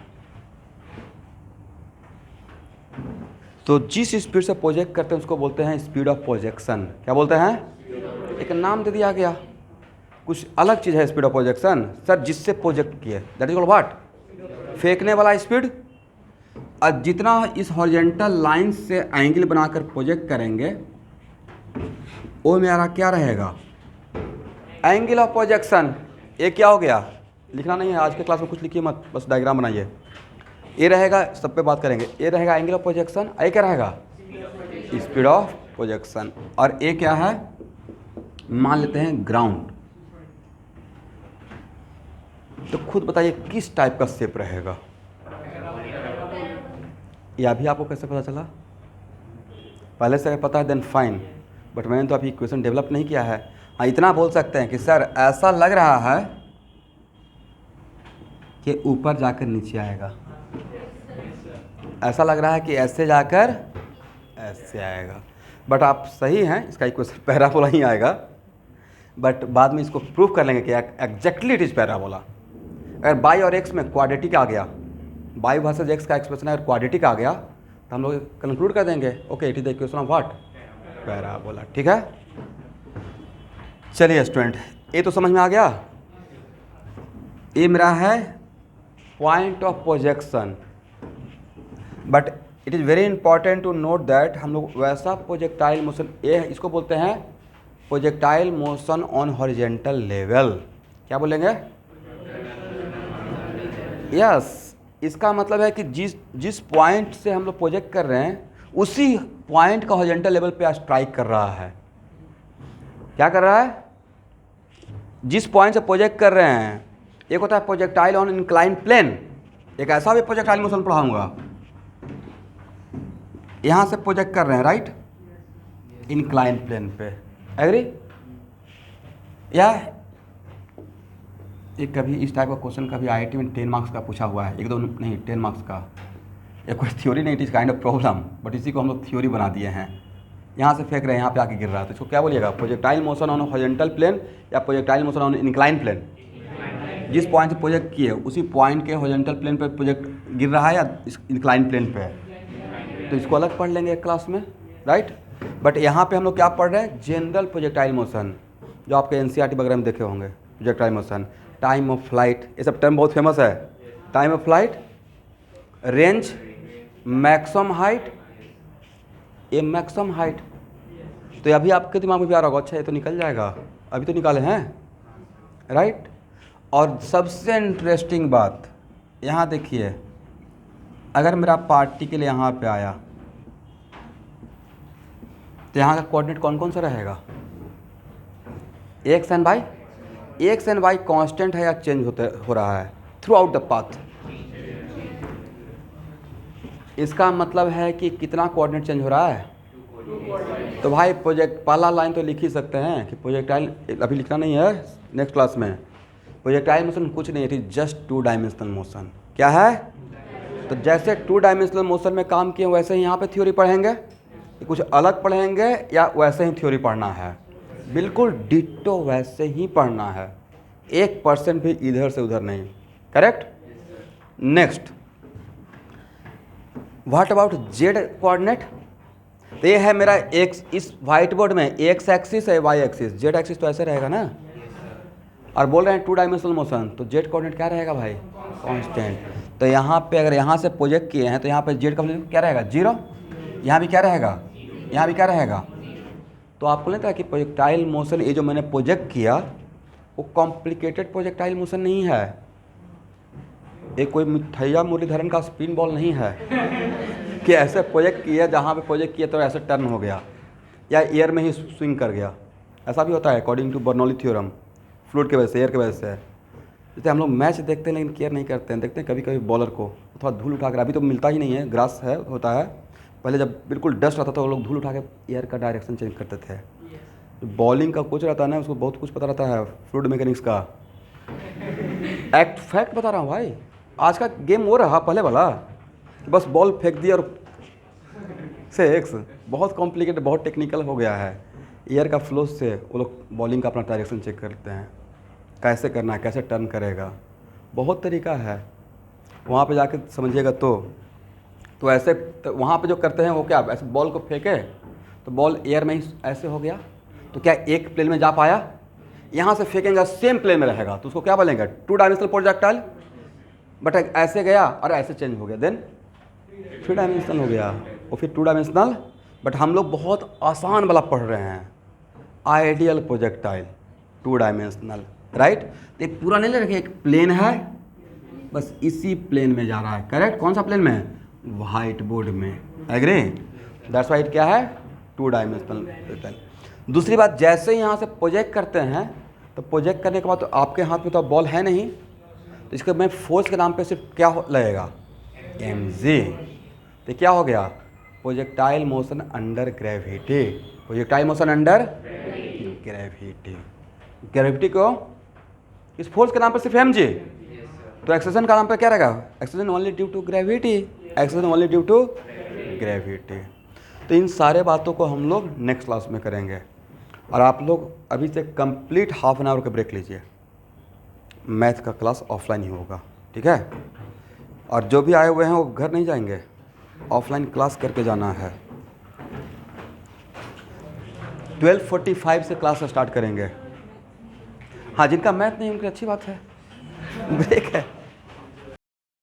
तो जिस स्पीड से प्रोजेक्ट करते हैं उसको बोलते हैं स्पीड ऑफ प्रोजेक्शन। क्या बोलते हैं? एक नाम दे दिया गया, कुछ अलग चीज़ है स्पीड ऑफ प्रोजेक्शन। सर जिससे प्रोजेक्ट किए, दैट इज कॉल्ड व्हाट? फेंकने वाला स्पीड। और जितना इस हॉरिजॉन्टल लाइन से एंगल बनाकर प्रोजेक्ट करेंगे वो मेरा क्या रहेगा? Angle of projection. ये क्या हो गया? लिखना नहीं है आज के क्लास में, कुछ लिखिए मत, बस डायग्राम बनाइए। ये रहेगा, सब पे बात करेंगे। ये रहेगा एंगल ऑफ प्रोजेक्शन, ये क्या रहेगा? Speed of projection. और ये क्या है? मान लेते हैं ग्राउंड। तो खुद बताइए किस टाइप का शेप रहेगा? यह भी आपको कैसे पता चला? पहले से अगर पता है देन फाइन, बट मैंने तो अभी इक्वेशन डेवलप नहीं किया है। हाँ, इतना बोल सकते हैं कि सर ऐसा लग रहा है कि ऊपर जाकर नीचे आएगा, ऐसा लग रहा है कि ऐसे जाकर ऐसे आएगा। बट आप सही हैं, इसका इक्वेशन पैराबोला ही आएगा, बट बाद में इसको प्रूव कर लेंगे कि एग्जैक्टली इट इज़ पैराबोला। अगर बाई और एक्स में क्वाड्रेटिक आ गया, बाई वर्सेस एक्स का एक्सप्रेशन अगर क्वाड्रेटिक आ गया तो हम लोग कंक्लूड कर देंगे okay it is the equation of what? Parabola. ठीक है, चलिए स्टूडेंट, ये तो समझ में आ गया। ये मेरा है point of projection, but it is very important to note that हम लोग वैसा प्रोजेक्टाइल मोशन, ये इसको बोलते हैं projectile motion on horizontal level. क्या बोलेंगे? यस, इसका मतलब है कि जिस पॉइंट से हम लोग प्रोजेक्ट कर रहे हैं उसी पॉइंट का हॉरिजॉन्टल लेवल पे स्ट्राइक कर रहा है। क्या कर रहा है? जिस पॉइंट से प्रोजेक्ट कर रहे हैं, एक होता है प्रोजेक्टाइल ऑन इंक्लाइन प्लेन, एक ऐसा भी प्रोजेक्टाइल मोशन पढ़ाऊंगा। यहां से प्रोजेक्ट कर रहे हैं राइट, इंक्लाइन प्लेन पे, एग्री? या एक कभी इस टाइप का क्वेश्चन कभी आईआईटी में 10 मार्क्स का पूछा हुआ है, एक दो नहीं 10 मार्क्स का। ये कोई थ्योरी नहीं, it is kind of problem, but इसी को हम लोग थ्योरी बना दिए हैं। यहाँ से फेंक रहे हैं, यहाँ पे आके गिर रहा है, तो इसको क्या बोलिएगा? Projectile motion on horizontal plane या projectile motion on incline plane. जिस पॉइंट से प्रोजेक्ट किए उसी पॉइंट के हॉरिजॉन्टल प्लेन पे प्रोजेक्ट गिर रहा है या इंक्लाइन प्लेन पे है, तो इसको अलग पढ़ लेंगे एक क्लास में, राइट। बट यहाँ पे हम लोग क्या पढ़ रहे हैं? जनरल प्रोजेक्टाइल मोशन, जो आपके एनसीईआरटी वगैरह में देखे होंगे। Projectile motion, time of flight, ये सब टर्म बहुत फेमस है। Time of flight, range, maximum height, ये मैक्सिमम हाइट। तो अभी आपके दिमाग में भी आ रहा होगा, अच्छा ये तो निकल जाएगा, अभी तो निकाले हैं, राइट। और सबसे इंटरेस्टिंग बात यहाँ देखिए, अगर मेरा पार्टिकल यहाँ पे आया तो यहाँ का कोऑर्डिनेट कौन कौन सा रहेगा? X and Y. X and Y constant है या चेंज हो रहा है थ्रू आउट द पाथ? इसका मतलब है कि कितना कोऑर्डिनेट चेंज हो रहा है? तो भाई प्रोजेक्ट पहला लाइन तो लिख ही सकते हैं कि प्रोजेक्टाइल, अभी लिखना नहीं है, नेक्स्ट क्लास में। प्रोजेक्टाइल मोशन कुछ नहीं है, it is just 2 dimensional motion. क्या है? तो जैसे 2 डायमेंशनल मोशन में काम किए वैसे ही यहाँ पे थ्योरी पढ़ेंगे, कुछ अलग पढ़ेंगे या वैसे ही थ्योरी पढ़ना है? बिल्कुल डिट्टो वैसे ही पढ़ना है, 1% भी इधर से उधर नहीं, correct. Next, what about Z coordinate? तो ये है मेरा एक्स, इस व्हाइट बोर्ड में एक्स एक्सिस है, वाई एक्सिस, जेड एक्सिस तो ऐसे रहेगा ना, और बोल रहे हैं 2 डायमेंशनल मोशन, तो जेड कोऑर्डिनेट क्या रहेगा भाई? कांस्टेंट। तो यहाँ पे अगर यहाँ से प्रोजेक्ट किए हैं तो यहाँ पे जेड का वैल्यू क्या रहेगा? 0। यहाँ भी क्या रहेगा? यहाँ भी क्या रहेगा? तो आपको लगता है कि प्रोजेक्टाइल मोशन, ये जो मैंने प्रोजेक्ट किया वो कॉम्प्लिकेटेड प्रोजेक्टाइल मोशन नहीं है, ये कोई मिठैया मुरलीधरन का स्पिन बॉल नहीं है कि ऐसे प्रोजेक्ट किया, जहाँ पे प्रोजेक्ट किया तो ऐसे टर्न हो गया या एयर में ही स्विंग कर गया। ऐसा भी होता है according to Bernoulli theorem, fluid के वजह से, एयर के वजह से। जैसे हम लोग मैच देखते हैं लेकिन केयर नहीं करते हैं, देखते हैं कभी कभी बॉलर को थोड़ा धूल उठा कर, अभी तो मिलता ही नहीं है, ग्रास है होता है, पहले जब बिल्कुल डस्ट रहता था वो लोग धूल उठा के एयर का डायरेक्शन चेंज करते थे। जो बॉलिंग का कोच रहता है ना, उसको बहुत कुछ पता रहता है फ्लूइड मैकेनिक्स का। फैक्ट बता रहा हूँ भाई, आज का गेम वो रहा पहले वाला कि बस बॉल फेंक दिया और से एक्स, बहुत कॉम्प्लिकेटेड, बहुत टेक्निकल हो गया है। एयर का फ्लो से वो लोग बॉलिंग का अपना डायरेक्शन चेक करते हैं, कैसे करना है, कैसे टर्न करेगा, बहुत तरीका है। वहाँ पे जाके समझिएगा तो ऐसे तो वहाँ पे जो करते हैं वो क्या, ऐसे बॉल को फेंके तो बॉल एयर में ही ऐसे हो गया, तो क्या एक प्लेन में जा पाया? यहाँ से फेंकेंगे सेम प्लेन में रहेगा, तो उसको क्या बोलेंगे? 2 डायमेंशनल प्रोजेक्टाइल। बट ऐसे गया और ऐसे चेंज हो गया, देन 3 डायमेंशनल हो गया, और फिर 2 डायमेंशनल। बट हम लोग बहुत आसान वाला पढ़ रहे हैं, आइडियल प्रोजेक्टाइल 2 डायमेंशनल, राइट। तो एक पूरा नहीं ले रखे, एक प्लेन है, बस इसी प्लेन में जा रहा है, करेक्ट। कौन सा प्लेन में? व्हाइट बोर्ड में, एग्री। दैट्स व्हाई क्या है? 2 डायमेंशनल प्रोजेक्टाइल। दूसरी बात, जैसे ही यहाँ से प्रोजेक्ट करते हैं तो प्रोजेक्ट करने के बाद तो आपके हाथ में तो बॉल है नहीं, तो इसके मैं फोर्स के नाम पे सिर्फ क्या लगेगा? mg। तो क्या हो गया? Projectile motion under gravity. Projectile motion under gravity. Gravity को इस फोर्स के नाम पे सिर्फ mg, तो एक्सेलरेशन का नाम पे क्या रहेगा? Acceleration only due to gravity, acceleration only due to gravity. तो इन सारे बातों को हम लोग नेक्स्ट क्लास में करेंगे, और आप लोग अभी से कंप्लीट हाफ एन आवर का ब्रेक लीजिए, मैथ का क्लास ऑफलाइन ही होगा, ठीक है। और जो भी आए हुए हैं वो घर नहीं जाएंगे, ऑफलाइन क्लास करके जाना है। 12:45 से क्लास स्टार्ट करेंगे। हाँ, जिनका मैथ नहीं उनकी अच्छी बात है, ब्रेक है।